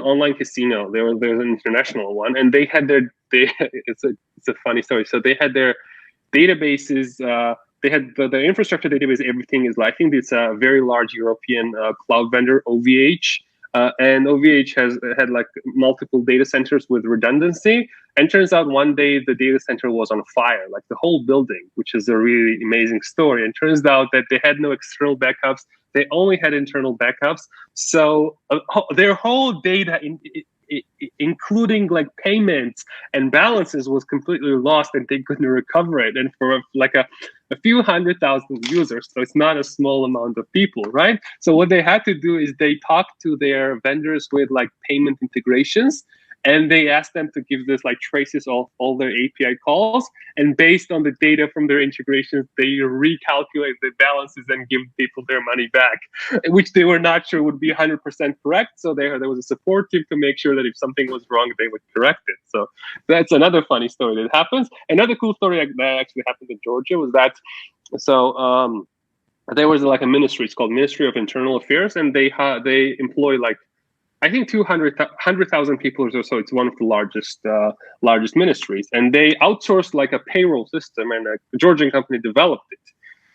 online casino. There was an international one, and they had it's a funny story. So they had their databases. They had the infrastructure database. Everything is, I think it's a very large European cloud vendor, OVH. And OVH had like multiple data centers with redundancy. And turns out one day the data center was on fire, like the whole building, which is a really amazing story. And turns out that they had no external backups. They only had internal backups. So their whole data, including like payments and balances, was completely lost, and they couldn't recover it. And for like a few 100,000 users, so it's not a small amount of people, right? So what they had to do is they talked to their vendors with like payment integrations, and they asked them to give this like traces of all their API calls, and based on the data from their integrations, they recalculate the balances and give people their money back, which they were not sure would be 100% correct. So there was a support team to make sure that if something was wrong, they would correct it. So that's another funny story that happens. Another cool story that actually happened in Georgia was that, so there was like a ministry, it's called Ministry of Internal Affairs, and they employ like, I think 100,000 people or so. It's one of the largest ministries, and they outsourced like a payroll system, and a Georgian company developed it.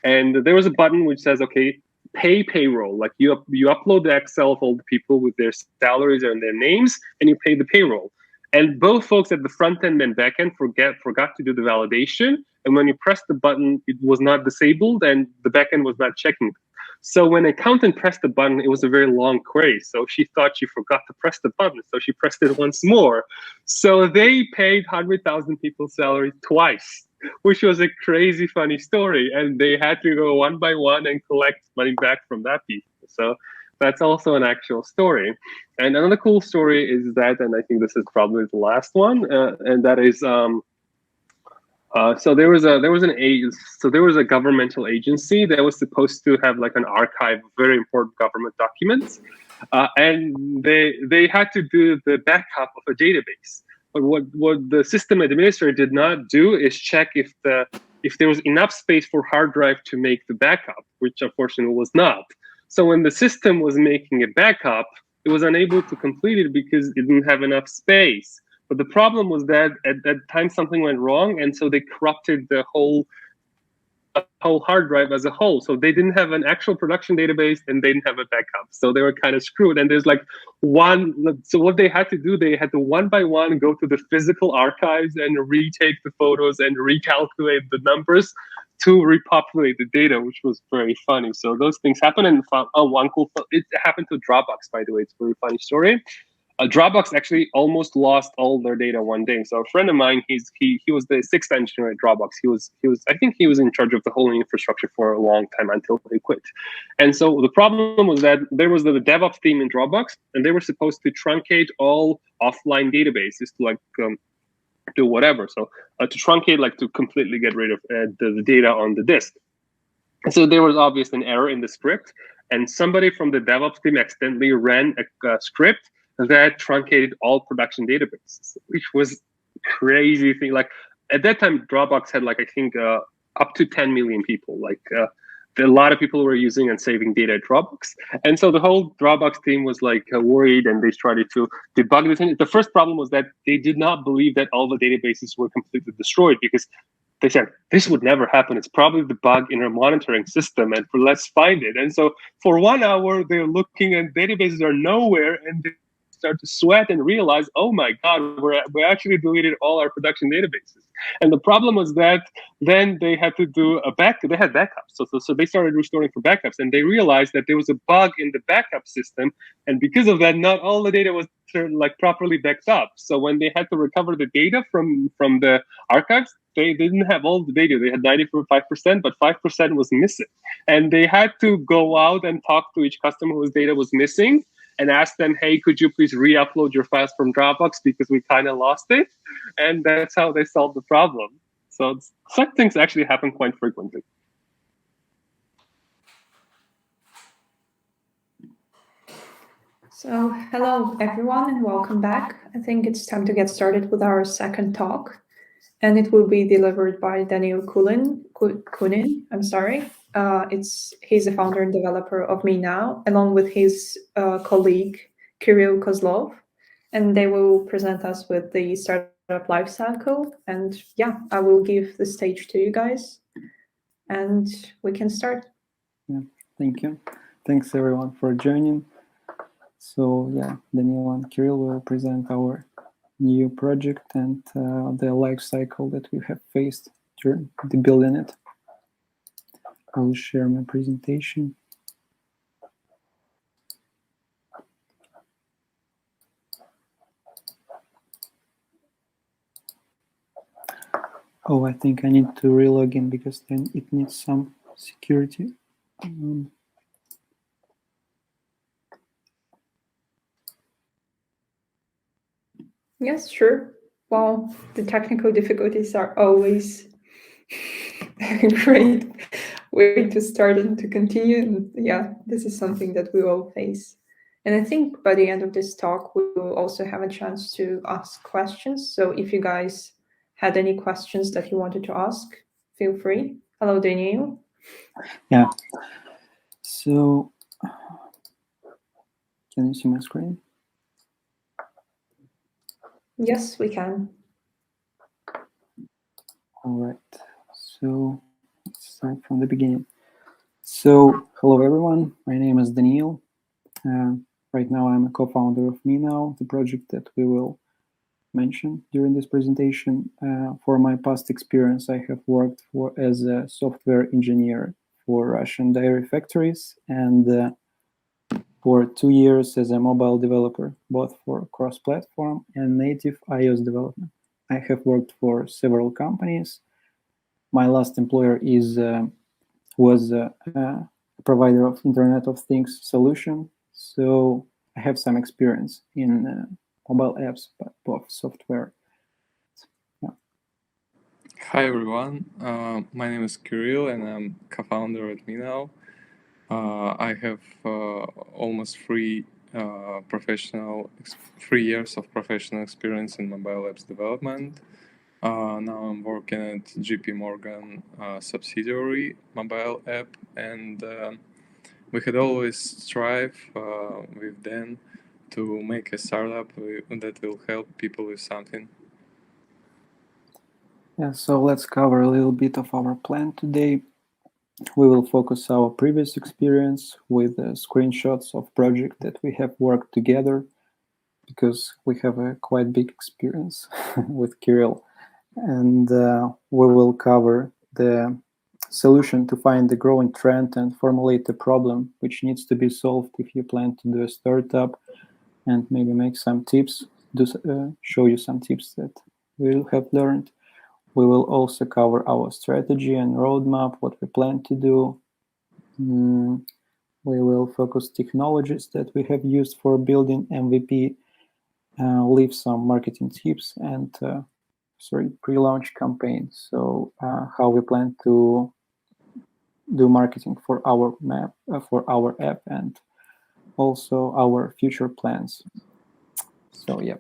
And there was a button which says, okay, pay payroll. Like you upload the Excel of all the people with their salaries and their names, and you pay the payroll. And both folks at the front end and back end forgot to do the validation. And when you press the button, it was not disabled, and the back end was not checking. So when an accountant pressed the button, it was a very long query. So she thought she forgot to press the button. So she pressed it once more. So they paid 100,000 people's salary twice, which was a crazy funny story. And they had to go one by one and collect money back from that people. So that's also an actual story. And another cool story is that, and I think this is probably the last one, and that is, so there was a governmental agency that was supposed to have like an archive of very important government documents, and they had to do the backup of a database. But what the system administrator did not do is check if there was enough space for hard drive to make the backup, which unfortunately was not. So when the system was making a backup, it was unable to complete it because it didn't have enough space. But the problem was that at that time something went wrong, and so they corrupted the whole hard drive as a whole. So they didn't have an actual production database, and they didn't have a backup. So they were kind of screwed. And there's like so what they had to do, they had to one by one go to the physical archives and retake the photos and recalculate the numbers to repopulate the data, which was very funny. So those things happen. And one cool, it happened to Dropbox, by the way. It's a very funny story. Dropbox actually almost lost all their data one day. So a friend of mine, he was the sixth engineer at Dropbox. I think he was in charge of the whole infrastructure for a long time until he quit. And so the problem was that there was the DevOps team in Dropbox, and they were supposed to truncate all offline databases to like do whatever. So to truncate, like to completely get rid of the data on the disk. And so there was obviously an error in the script, and somebody from the DevOps team accidentally ran a script that truncated all production databases, which was crazy thing. Like at that time, Dropbox had like, I think up to 10 million people. Like a lot of people were using and saving data at Dropbox. And so the whole Dropbox team was like worried, and they started to debug this thing. The first problem was that they did not believe that all the databases were completely destroyed, because they said, this would never happen. It's probably the bug in our monitoring system, and let's find it. And so for 1 hour, they're looking and databases are nowhere, and they start to sweat and realize, oh my God, we actually deleted all our production databases. And the problem was that then they had to do they had backups. So they started restoring for backups, and they realized that there was a bug in the backup system. And because of that, not all the data was properly backed up. So when they had to recover the data from the archives, they didn't have all the data. They had 95%, but 5% was missing. And they had to go out and talk to each customer whose data was missing and ask them, hey, could you please re-upload your files from Dropbox because we kind of lost it? And that's how they solved the problem. So such things actually happen quite frequently. So hello, everyone, and welcome back. I think it's time to get started with our second talk, and it will be delivered by Daniil Kunin. I'm sorry. He's the founder and developer of MeNow, along with his colleague Kirill Kozlov, and they will present us with the startup lifecycle. And yeah, I will give the stage to you guys, and we can start. Yeah, thank you. Thanks everyone for joining. So yeah, Daniil and Kirill will present our new project and the life cycle that we have faced during the building it. I will share my presentation. Oh, I think I need to re-log in because then it needs some security. Yes, sure. Well, the technical difficulties are always a great way to start and to continue. And yeah, this is something that we all face. And I think by the end of this talk, we will also have a chance to ask questions. So if you guys had any questions that you wanted to ask, feel free. Hello, Daniil. Yeah. So, can you see my screen? Yes, we can. All right. So, let's start from the beginning. So, hello everyone. My name is Daniil. Right now, I'm a co-founder of MeNow, the project that we will mention during this presentation. For my past experience, I have worked as a software engineer for Russian dairy factories and for 2 years as a mobile developer, both for cross-platform and native iOS development. I have worked for several companies. My last employer was a provider of Internet of Things solution, so I have some experience in mobile apps, but both software. Yeah. Hi everyone, my name is Kirill and I'm co-founder at MeNow. I have almost 3 years of professional experience in mobile apps development. Now I'm working at JP Morgan subsidiary mobile app, and we had always strive with Dan to make a startup that will help people with something. Yeah, so let's cover a little bit of our plan today. We will focus our previous experience with screenshots of projects that we have worked together, because we have a quite big experience with Kirill. And we will cover the solution to find the growing trend and formulate the problem which needs to be solved if you plan to do a startup, and maybe make some tips, show you some tips that we have learned. We will also cover our strategy and roadmap, what we plan to do. We will focus technologies that we have used for building MVP, leave some marketing tips, and pre-launch campaign. So how we plan to do marketing for our our app, and also our future plans. So yeah.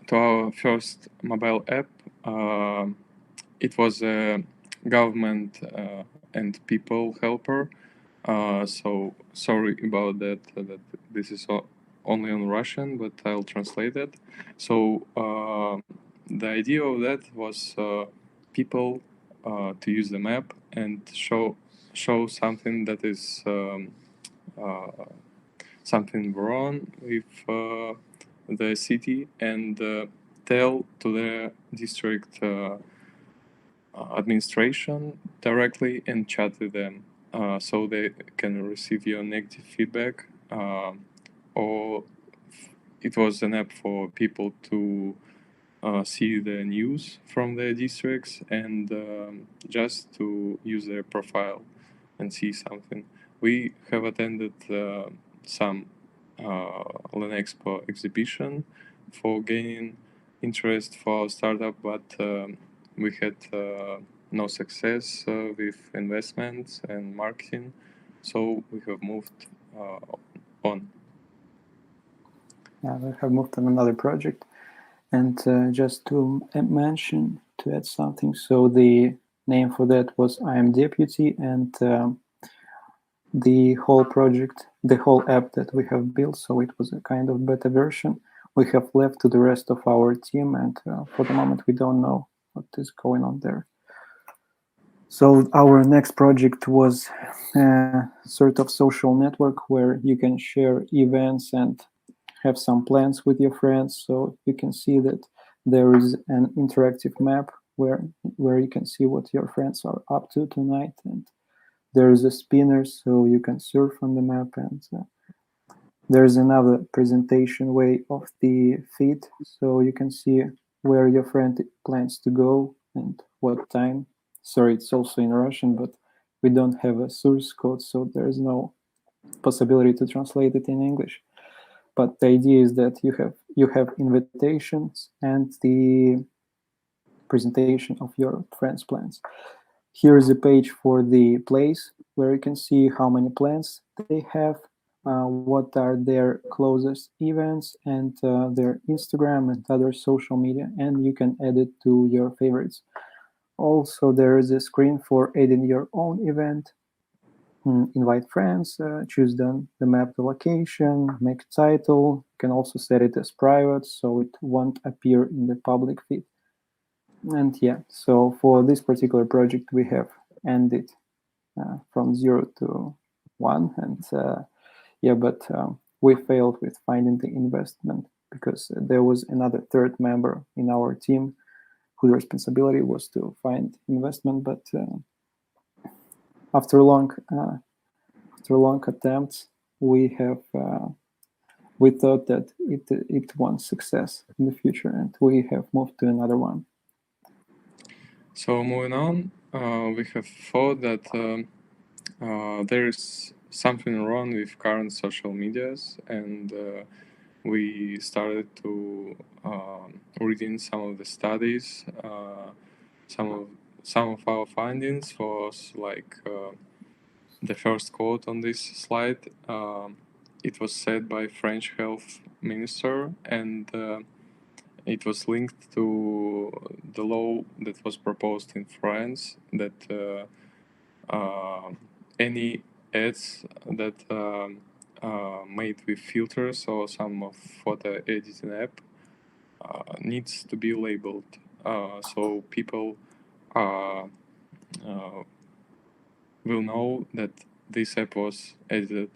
To our first mobile app, it was a government and people helper. So sorry about that. That this is only on Russian, but I'll translate it. So the idea of that was people to use the map and show something that is something wrong with the city and tell to the district administration directly and chat with them so they can receive your negative feedback. Or it was an app for people to see the news from their districts and just to use their profile and see something. We have attended some LearnExpo exhibition for gaining interest for our startup, but we had no success with investments and marketing, so we have moved on. Yeah, we have moved on another project. And just to mention, to add something, so the name for that was I Am Deputy, and the whole project, the whole app that we have built, so it was a kind of beta version, we have left to the rest of our team, and for the moment we don't know what is going on there. So our next project was a sort of social network where you can share events and have some plans with your friends. So you can see that there is an interactive map where you can see what your friends are up to tonight, and there is a spinner so you can surf on the map, and there's another presentation way of the feed so you can see where your friend plans to go and what time. Sorry, it's also in Russian, but we don't have a source code, so there's no possibility to translate it in English. But the idea is that you have invitations and the presentation of your friends' plans. Here is a page for the place where you can see how many plans they have, what are their closest events, and their Instagram and other social media, and you can add it to your favorites. Also, there is a screen for adding your own event. Invite friends, choose the map, the location, make a title. You can also set it as private so it won't appear in the public feed. And yeah, so for this particular project, we have ended from 0 to 1. And yeah, but we failed with finding the investment because there was another third member in our team whose responsibility was to find investment. But after long attempts, we thought that it won success in the future, and we have moved to another one. So moving on, we have thought that there is something wrong with current social medias, and we started to reading some of the studies. Some of our findings was like the first quote on this slide. It was said by French health minister, and it was linked to the law that was proposed in France that any ads that made with filters or some photo editing app needs to be labeled so people will know that this app was edited.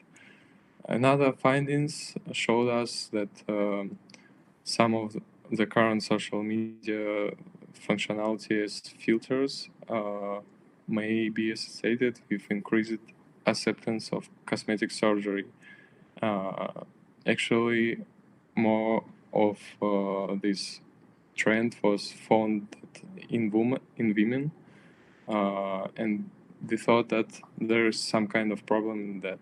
Another findings showed us that some of the current social media functionality as filters may be associated with increased acceptance of cosmetic surgery. Actually, more of this trend was found in women, and they thought that there is some kind of problem in that.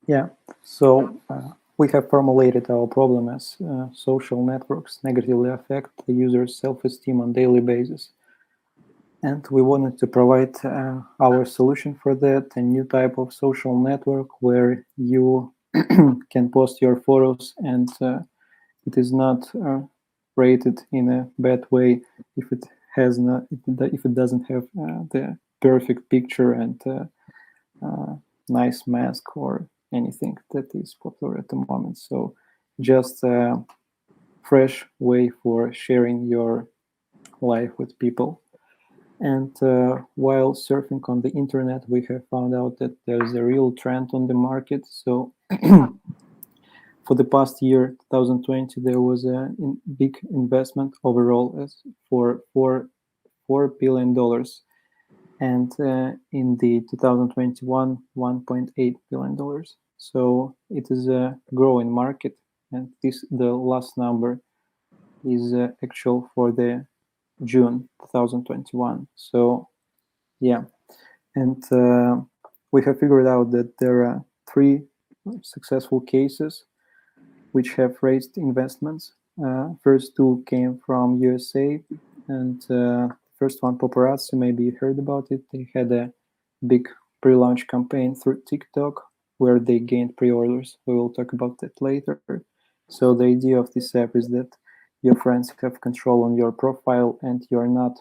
Yeah, so we have formulated our problem as social networks negatively affect the user's self-esteem on daily basis. And we wanted to provide our solution for that, a new type of social network where you can post your photos and it is not rated in a bad way if it has not, if it doesn't have the perfect picture and nice mask or anything that is popular at the moment. So just a fresh way for sharing your life with people. And while surfing on the internet, we have found out that there's a real trend on the market. So for the past year, 2020, there was a big investment overall for $4 billion. And in the 2021, $1.8 billion. So it is a growing market. And the last number is actual for the June 2021. So yeah, and we have figured out that there are 3 successful cases which have raised investments. First 2 came from USA, and first one, Paparazzi, maybe you heard about it. They had a big pre-launch campaign through TikTok where they gained pre-orders. We will talk about that later. So the idea of this app is that your friends have control on your profile and you're not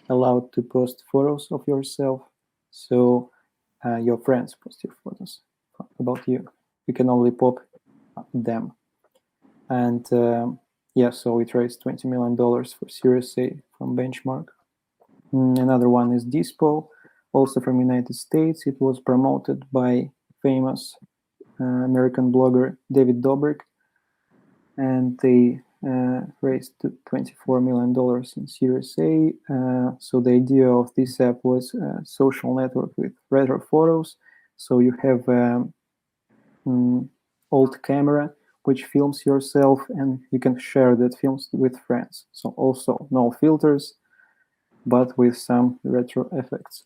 allowed to post photos of yourself. So your friends post your photos about you. You can only pop them. And yeah, so it raised $20 million for Series A from Benchmark. Another one is Dyspo, also from United States. It was promoted by famous American blogger David Dobrik, and they raised $24 million in Series A. So the idea of this app was a social network with retro photos. So you have old camera which films yourself, and you can share that films with friends. So also no filters, but with some retro effects.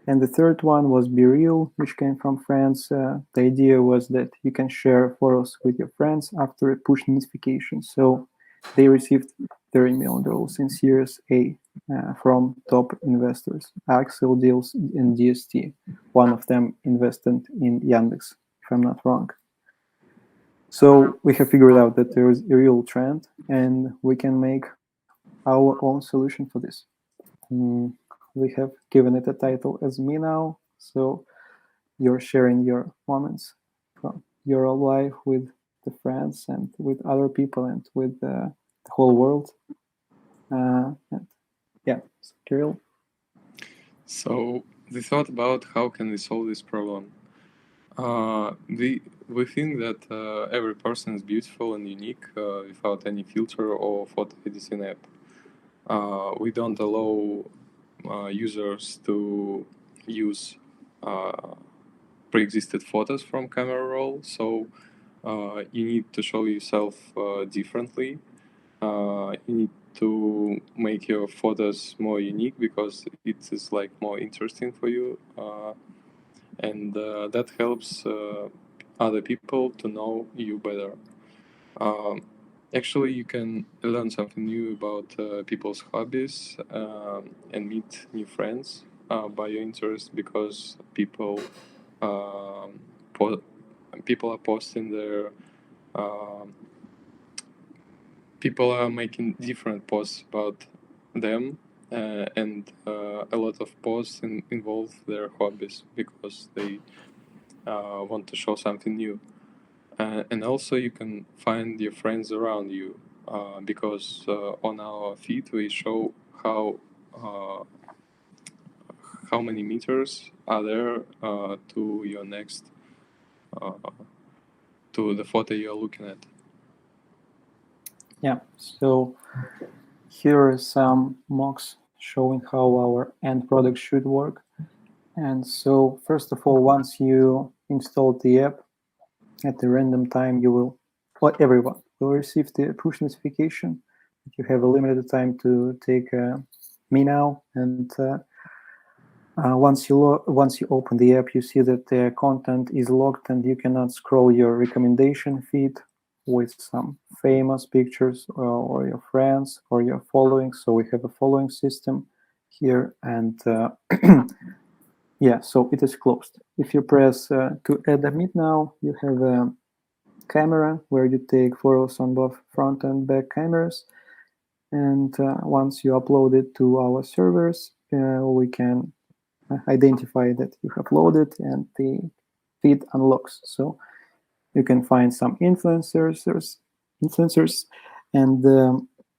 And the third one was Be Real, which came from France. The idea was that you can share photos with your friends after a push notification. So they received $30 million in Series A from top investors, Axel, Deals, and DST. One of them invested in Yandex, if I'm not wrong. So we have figured out that there is a real trend, and we can make our own solution for this. We have given it a title as MeNow. So you're sharing your moments from your life with the friends and with other people and with the whole world. And yeah, so Kirill. So we thought about how can we solve this problem. We think that every person is beautiful and unique without any filter or photo editing app. We don't allow users to use pre-existed photos from camera roll, so you need to show yourself differently. You need to make your photos more unique because it is like more interesting for you, and that helps other people to know you better. Actually, you can learn something new about people's hobbies and meet new friends by your interest, because people are posting their people are making different posts about them, and a lot of posts involve their hobbies because they want to show something new. And also you can find your friends around you because on our feed we show how many meters are there to your next to the photo you're looking at. Yeah, so here are some mocks showing how our end product should work. And so first of all, once you install the app, at the random time you will, or everyone will receive the push notification that you have a limited time to take MeNow. And once you open the app, you see that the content is locked and you cannot scroll your recommendation feed with some famous pictures or your friends or your following. So we have a following system here, and yeah, so it is closed. If you press to add a MeNow, you have a camera where you take photos on both front and back cameras. And once you upload it to our servers, we can identify that you have loaded and the feed unlocks. So you can find some influencers and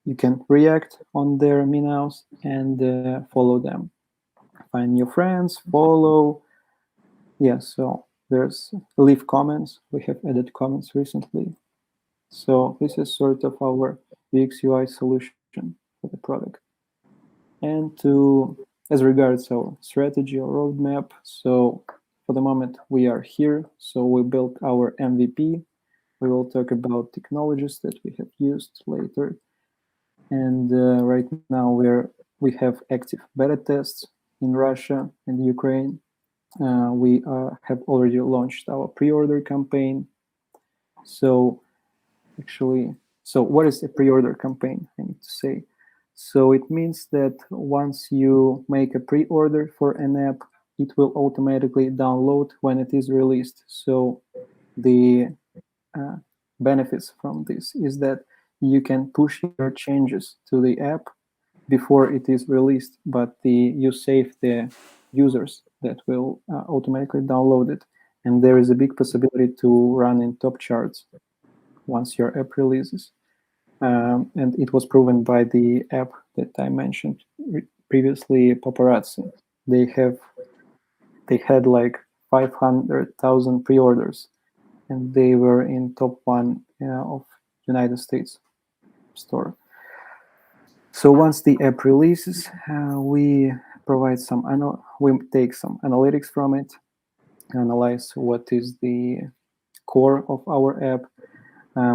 you can react on their MeNows and follow them. find new friends, follow. Yeah, so there's leave comments. We have added comments recently. So this is sort of our UX UI solution for the product. And as regards our strategy or roadmap, so for the moment we are here. So we built our MVP. We will talk about technologies that we have used later. And right now we have active beta tests in Russia and Ukraine. We have already launched our pre-order campaign. So what is a pre-order campaign? I need to say. So it means that once you make a pre-order for an app, it will automatically download when it is released. So the benefits from this is that you can push your changes to the app before it is released, but you save the users that will automatically download it. And there is a big possibility to run in top charts once your app releases. And it was proven by the app that I mentioned previously, Paparazzi. They had like 500,000 pre-orders, and they were in top 1 of United States store. So once the app releases, we provide we take some analytics from it, analyze what is the core of our app,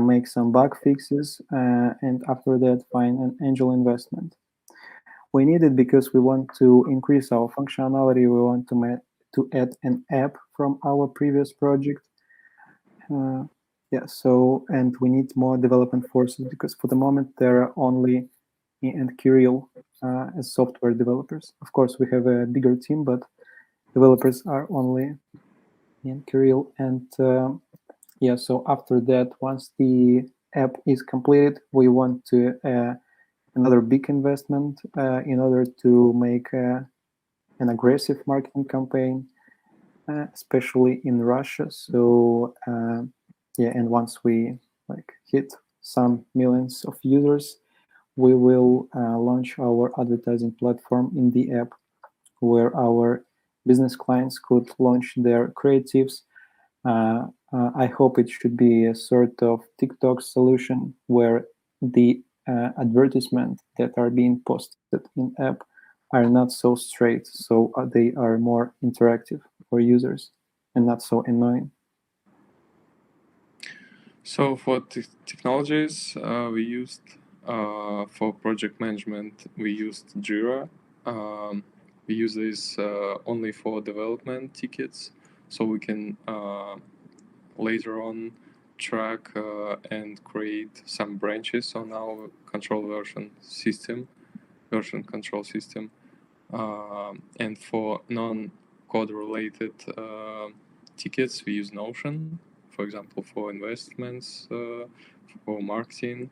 make some bug fixes, and after that find an angel investment. We need it because we want to increase our functionality. We want to add an app from our previous project. And we need more development forces because for the moment there are only me and Kirill as software developers. Of course, we have a bigger team, but developers are only me and Kirill. And so after that, once the app is completed, we want to another big investment in order to make an aggressive marketing campaign, especially in Russia. So and once we hit some millions of users, we will launch our advertising platform in the app, where our business clients could launch their creatives. I hope it should be a sort of TikTok solution where the advertisement that are being posted in app are not so straight, so they are more interactive for users and not so annoying. So for technologies we used for project management, we used Jira. We use this only for development tickets, so we can later on track and create some branches on our version control system. And for non-code related tickets, we use Notion, for example, for investments, for marketing,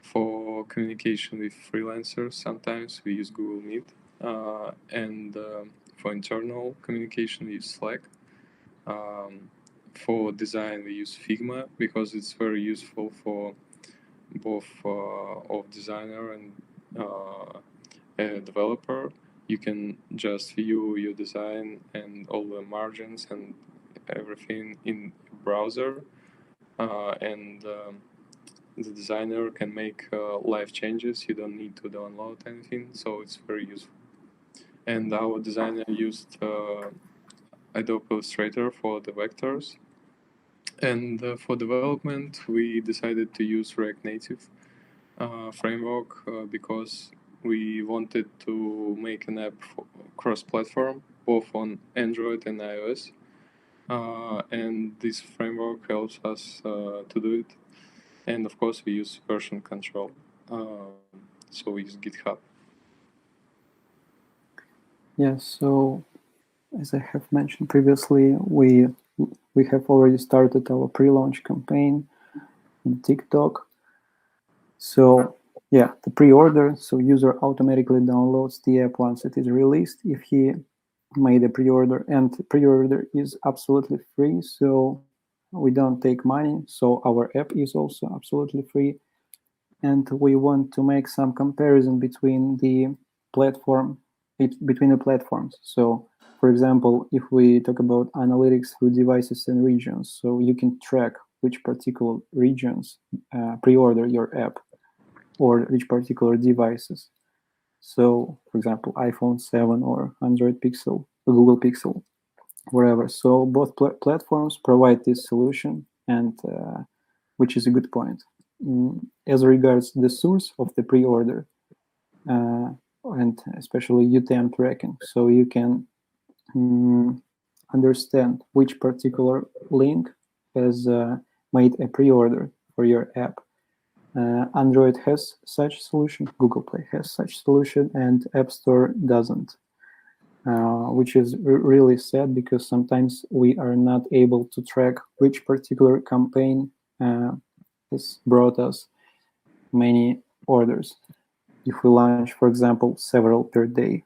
for communication with freelancers. Sometimes we use Google Meet, and for internal communication, we use Slack. For design, we use Figma because it's very useful for both of designer and a developer. You can just view your design and all the margins and everything in browser, and the designer can make live changes. You don't need to download anything, so it's very useful. And our designer used Adobe Illustrator for the vectors. And for development, we decided to use React Native framework because we wanted to make an app cross-platform, both on Android and iOS. And this framework helps us to do it. And of course, we use version control. So we use GitHub. Yeah, so as I have mentioned previously, we have already started our pre-launch campaign in TikTok. So yeah, the pre-order, so user automatically downloads the app once it is released if he made a pre-order, and pre-order is absolutely free, so we don't take money, so our app is also absolutely free. And we want to make some comparison between the platform between the platforms. So, for example, if we talk about analytics through devices and regions, so you can track which particular regions pre-order your app or which particular devices. So, for example, iPhone 7 or Android Pixel, or Google Pixel, wherever. So both platforms provide this solution, and which is a good point. As regards the source of the pre-order, and especially UTM tracking, so you can understand which particular link has made a pre-order for your app. Android has such solution, Google Play has such solution, and App Store doesn't, which is really sad, because sometimes we are not able to track which particular campaign has brought us many orders if we launch, for example, several per day.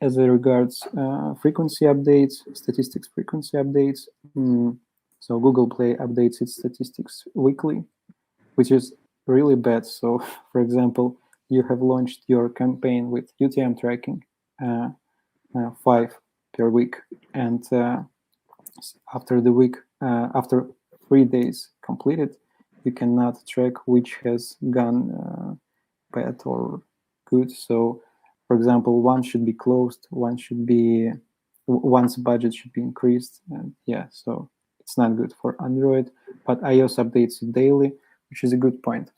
As regards frequency updates, statistics frequency updates, so Google Play updates its statistics weekly, which is really bad. So, for example, you have launched your campaign with UTM tracking 5 per week, and after the week, after 3 days completed, you cannot track which has gone bad or good. So, for example, one should be closed, one's budget should be increased, and yeah, so it's not good for Android, but iOS updates it daily, which is a good point.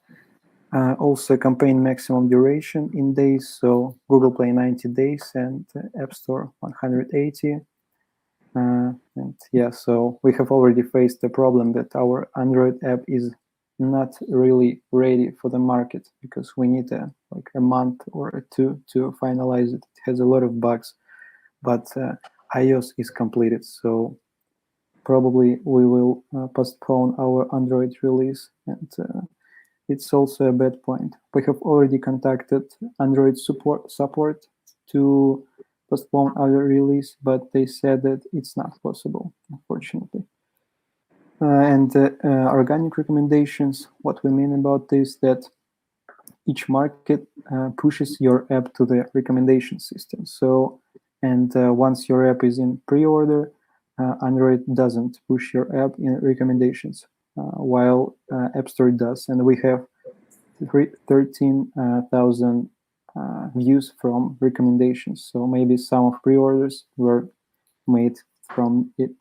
Also, campaign maximum duration in days, so Google Play 90 days and App Store 180. And yeah, so we have already faced the problem that our Android app is not really ready for the market, because we need like a month or two to finalize it. It has a lot of bugs, but iOS is completed, so probably we will postpone our Android release, and it's also a bad point. We have already contacted Android support to postpone our release, but they said that it's not possible, unfortunately. And organic recommendations, what we mean about this, that each market pushes your app to the recommendation system. So, and once your app is in pre-order, Android doesn't push your app in recommendations, while App Store does. And we have 13,000 views from recommendations. So maybe some of pre-orders were made from it.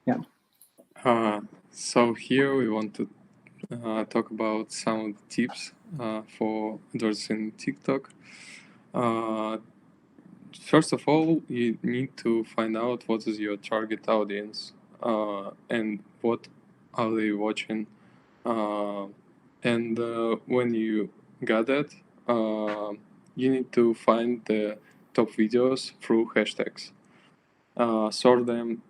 Yeah. So here we want to talk about some of the tips for endorsing TikTok. First of all, you need to find out what is your target audience and what are they watching. And when you got that, you need to find the top videos through hashtags. Sort them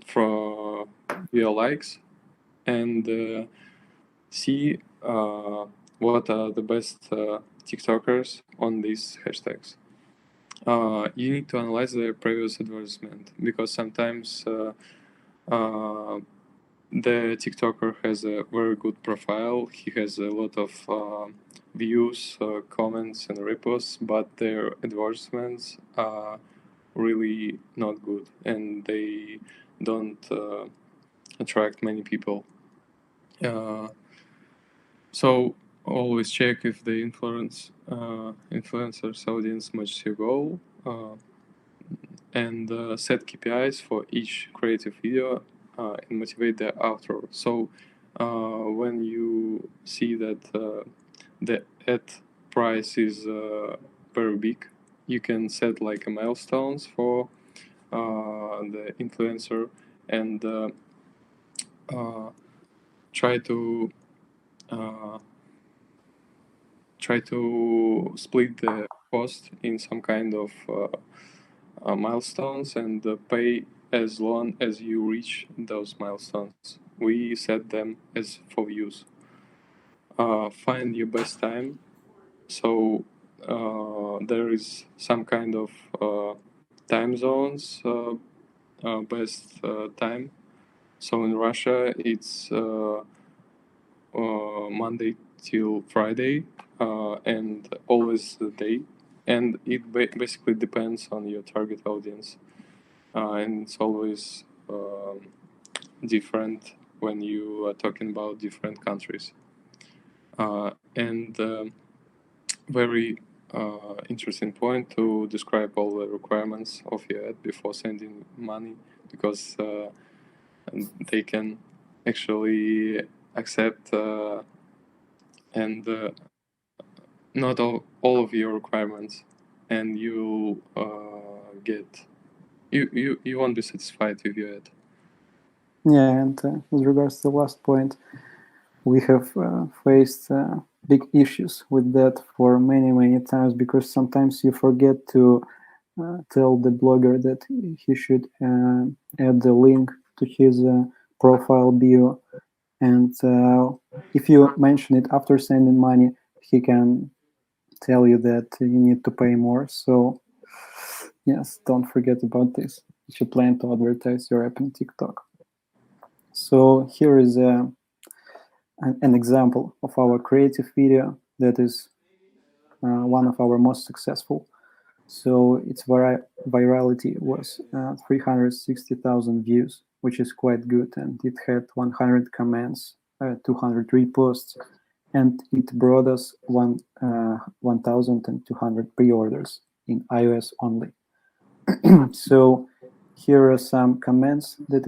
for your likes, and see what are the best TikTokers on these hashtags. You need to analyze their previous advertisement, because sometimes the TikToker has a very good profile. He has a lot of views, comments, and reposts, but their advertisements are really not good, and they don't attract many people. So always check if the influencer's audience matches your goal, and set KPIs for each creative video and motivate the outro. So when you see that the ad price is very big, you can set like a milestones for the influencer, and try to split the cost in some kind of milestones, and pay as long as you reach those milestones. We set them as for views. Find your best time. So there is some kind of time zones, best time. So in Russia, it's Monday till Friday, and always the day. And it basically depends on your target audience. And it's always different when you are talking about different countries. And very interesting point to describe all the requirements of your ad before sending money, because they can actually accept and not all of your requirements, and you get you won't be satisfied with your ad. Yeah, and with regards to the last point, we have faced big issues with that for many times, because sometimes you forget to tell the blogger that he should add the link to his profile bio, and if you mention it after sending money, he can tell you that you need to pay more. So yes, don't forget about this if you plan to advertise your app on TikTok. So here is an example of our creative video that is one of our most successful. So its virality was 360,000 views, which is quite good, and it had 100 comments, 200 reposts, and it brought us 1,200 pre-orders in iOS only. So here are some comments that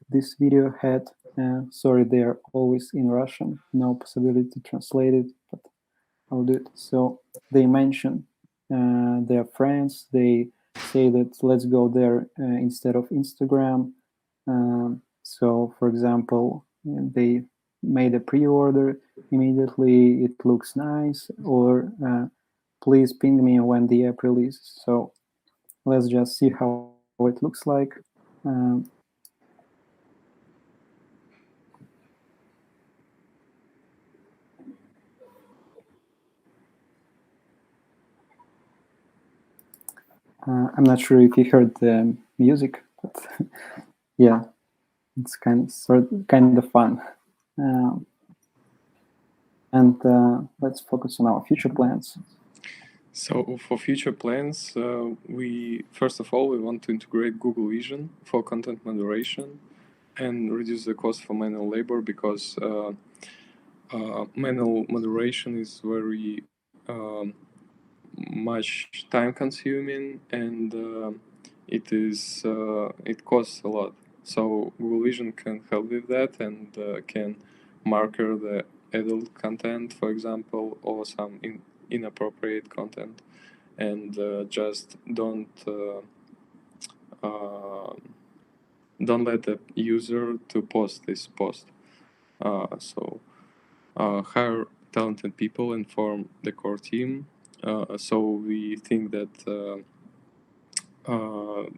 this video had. Sorry, they are always in Russian, no possibility to translate it, but I'll do it. So they mention their friends. They say that let's go there instead of Instagram. So, for example, they made a pre-order immediately. It looks nice, or please ping me when the app releases. So let's just see how it looks like. I'm not sure if you heard the music, but yeah, it's kind of fun. And let's focus on our future plans. So for future plans, we first of all we want to integrate Google Vision for content moderation and reduce the cost for manual labor, because manual moderation is very much time consuming, and it costs a lot. So Google Vision can help with that, and can marker the adult content, for example, or some inappropriate content, and just don't let the user to post this post. So hire talented people and form the core team. So we think that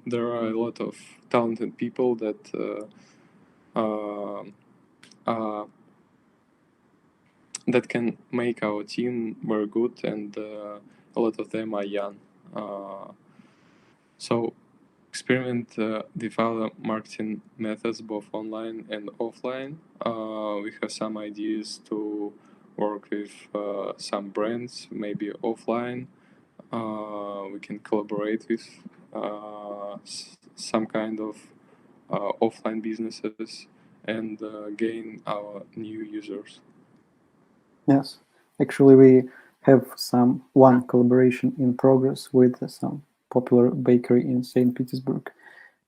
there are a lot of talented people that that can make our team very good, and a lot of them are young. So experiment with other marketing methods, both online and offline. We have some ideas to work with some brands, maybe offline. We can collaborate with some kind of offline businesses, and gain our new users. Yes, actually, we have one collaboration in progress with some popular bakery in St. Petersburg.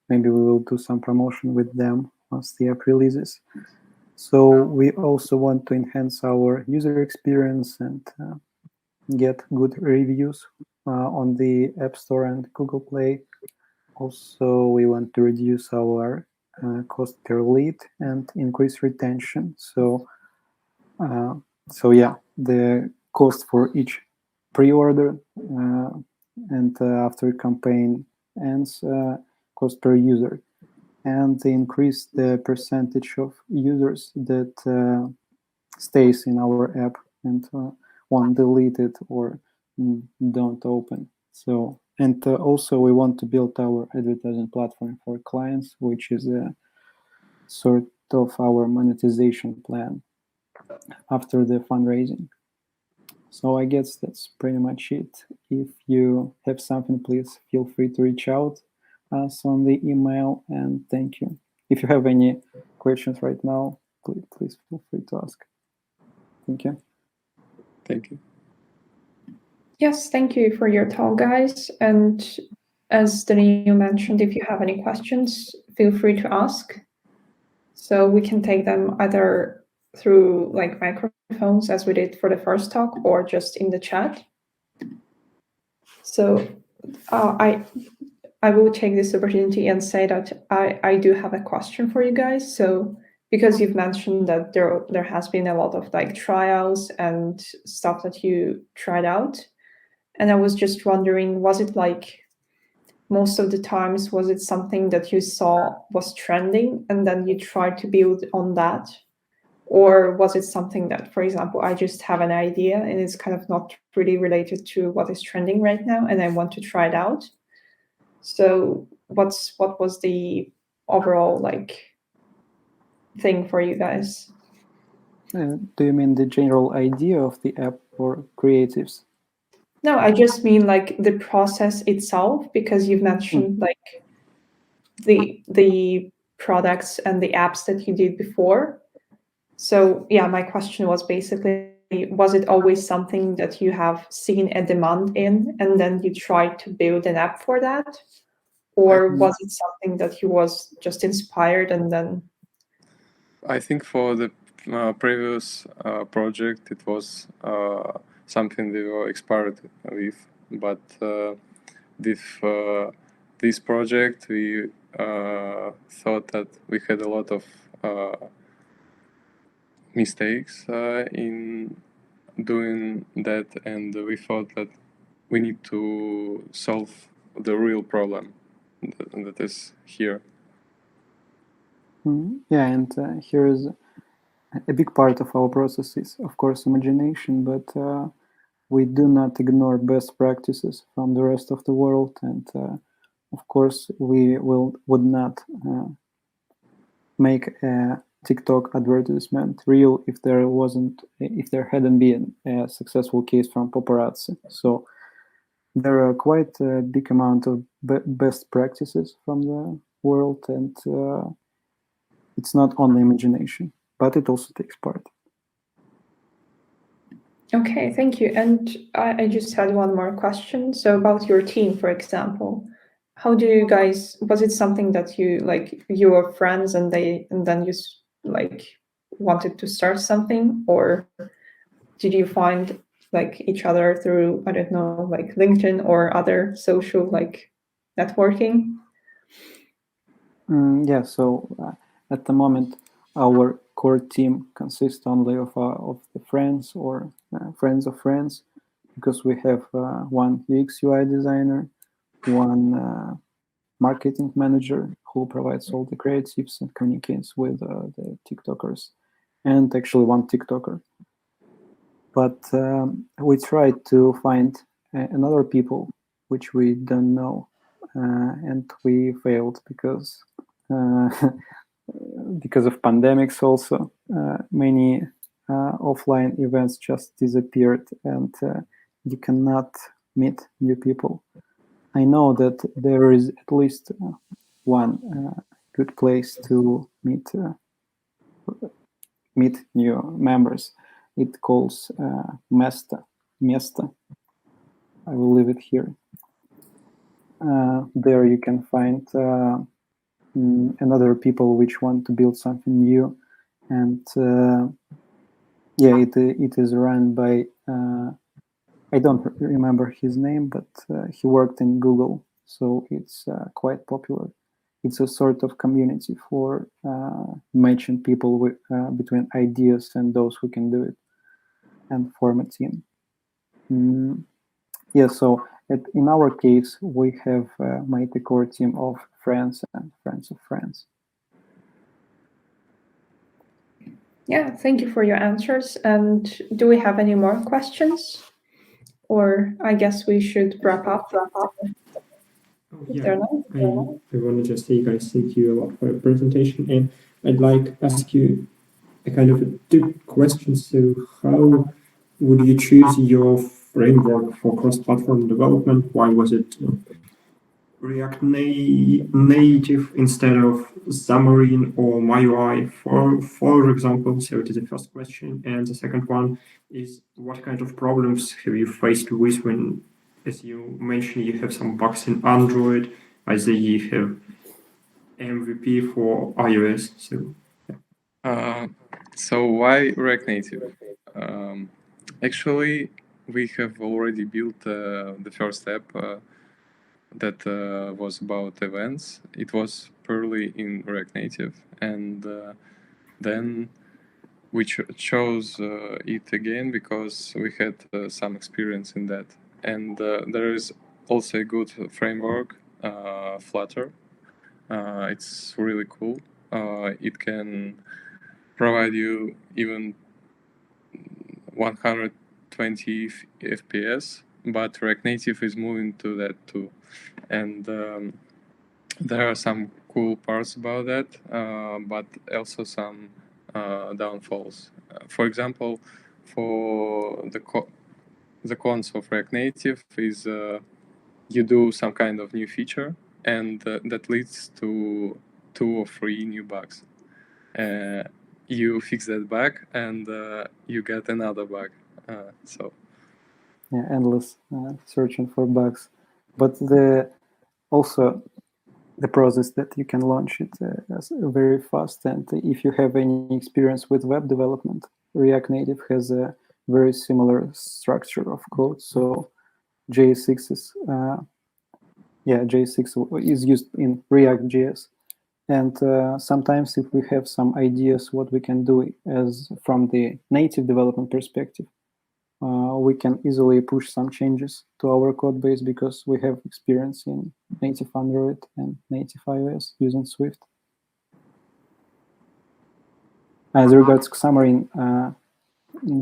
Maybe we will do some promotion with them once the app releases. So we also want to enhance our user experience and get good reviews on the App Store and Google Play. Also, we want to reduce our cost per lead and increase retention. So yeah, the cost for each pre-order and after campaign ends, cost per user, and increase the percentage of users that stays in our app and won't delete it or don't open. So, and also we want to build our advertising platform for clients, which is a sort of our monetization plan after the fundraising. So I guess that's pretty much it. If you have something, please feel free to reach out us on the email, and thank you. If you have any questions right now, please feel free to ask. Thank you. Thank you. Yes, thank you for your talk, guys. And as Daniil mentioned, if you have any questions, feel free to ask. So we can take them either through like microphones as we did for the first talk, or just in the chat. So I will take this opportunity and say that I do have a question for you guys. So because you've mentioned that there has been a lot of like trials and stuff that you tried out, and I was just wondering, was it like most of the times, was it something that you saw was trending and then you tried to build on that? Or was it something that, for example, I just have an idea and it's kind of not really related to what is trending right now and I want to try it out? So what was the overall like thing for you guys? Do you mean the general idea of the app or creatives? No, I just mean like the process itself, because you've mentioned like the products and the apps that you did before. So yeah, my question was basically, was it always something that you have seen a demand in and then you tried to build an app for that? Or was it something that you was just inspired and then? I think for the previous project, it was something they were expired with, but with this project, we thought that we had a lot of mistakes in doing that, and we thought that we need to solve the real problem that is here. Yeah, and here is a big part of our process is, of course, imagination, but we do not ignore best practices from the rest of the world, and of course, we would not make a TikTok advertisement real if there hadn't been a successful case from Paparazzi. So there are quite a big amount of best practices from the world, and it's not only imagination, but it also takes part. Okay, thank you. And I just had one more question. So about your team, for example, how do you guys, was it something that you like, you were friends and then you like wanted to start something, or did you find like each other through, I don't know, like LinkedIn or other social like networking? Yeah, so at the moment, our core team consists only of the friends or friends of friends, because we have one UX UI designer, one marketing manager who provides all the creatives and communicates with the TikTokers, and actually one TikToker. But we tried to find another people which we don't know, and we failed because because of pandemics also. Many offline events just disappeared, and you cannot meet new people. I know that there is at least one good place to meet new members. It calls Mesta. I will leave it here. There you can find another people which want to build something new, and yeah, it is run by I don't remember his name, but he worked in Google, so it's quite popular. It's a sort of community for matching people with, between ideas and those who can do it, and form a team. Yeah, so in our case, we have made a core team of friends and friends of friends. Yeah, thank you for your answers. And do we have any more questions? Or I guess we should wrap up. Yeah, I want to just say, guys, thank you a lot for your presentation, and I'd like to ask you a kind of a two questions. So how would you choose your framework for cross-platform development? Why was it React Native instead of Xamarin or MyUI, for example? So it is the first question. And the second one is, what kind of problems have you faced with when, as you mentioned, you have some bugs in Android, either you have MVP for iOS? So why React Native? Actually, we have already built the first app that was about events. It was purely in React Native, and then we chose it again because we had some experience in that. And there is also a good framework, Flutter. It's really cool. It can provide you even 120 FPS, but React Native is moving to that too. And there are some cool parts about that, but also some downfalls. For example, for the cons of React Native is you do some kind of new feature, and that leads to 2 or 3 new bugs. You fix that bug, and you get another bug. So yeah, endless searching for bugs. But also the process that you can launch it very fast. And if you have any experience with web development, React Native has a very similar structure of code. So JS6 is JS6 is used in React.js. And sometimes if we have some ideas what we can do as from the native development perspective, we can easily push some changes to our code base because we have experience in native Android and native iOS using Swift. As regards to Xamarin,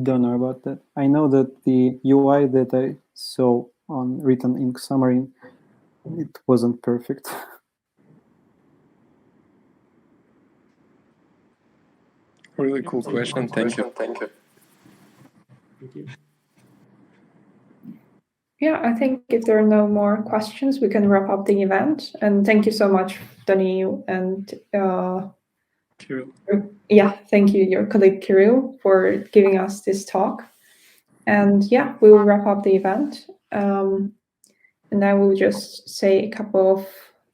don't know about that. I know that the UI that I saw written in Xamarin, it wasn't perfect. really cool question. Thank you. Thank you. Yeah, I think if there are no more questions, we can wrap up the event. And thank you so much, Daniil, and Kirill. yeah, thank you, your colleague Kirill, for giving us this talk. And yeah, we will wrap up the event. And I will just say a couple of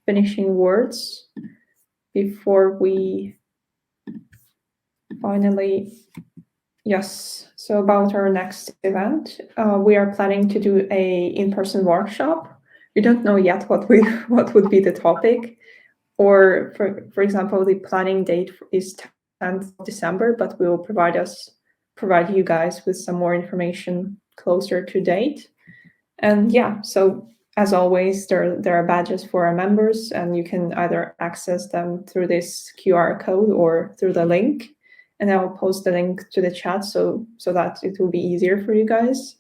finishing words before we finally. Yes, so about our next event, we are planning to do a in-person workshop. We don't know yet what would be the topic, or for example, the planning date is 10th of December, but we will provide you guys with some more information closer to date. And yeah, so as always, there are badges for our members, and you can either access them through this QR code or through the link. And I will post the link to the chat so that it will be easier for you guys.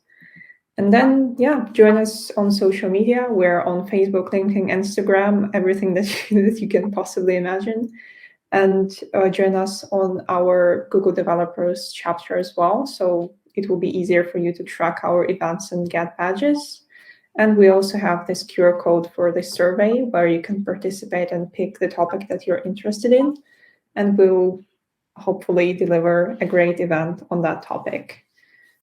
And then, yeah, join us on social media. We're on Facebook, LinkedIn, Instagram, everything that you can possibly imagine. And join us on our Google Developers chapter as well. So it will be easier for you to track our events and get badges. And we also have this QR code for the survey where you can participate and pick the topic that you're interested in. And we'll hopefully deliver a great event on that topic.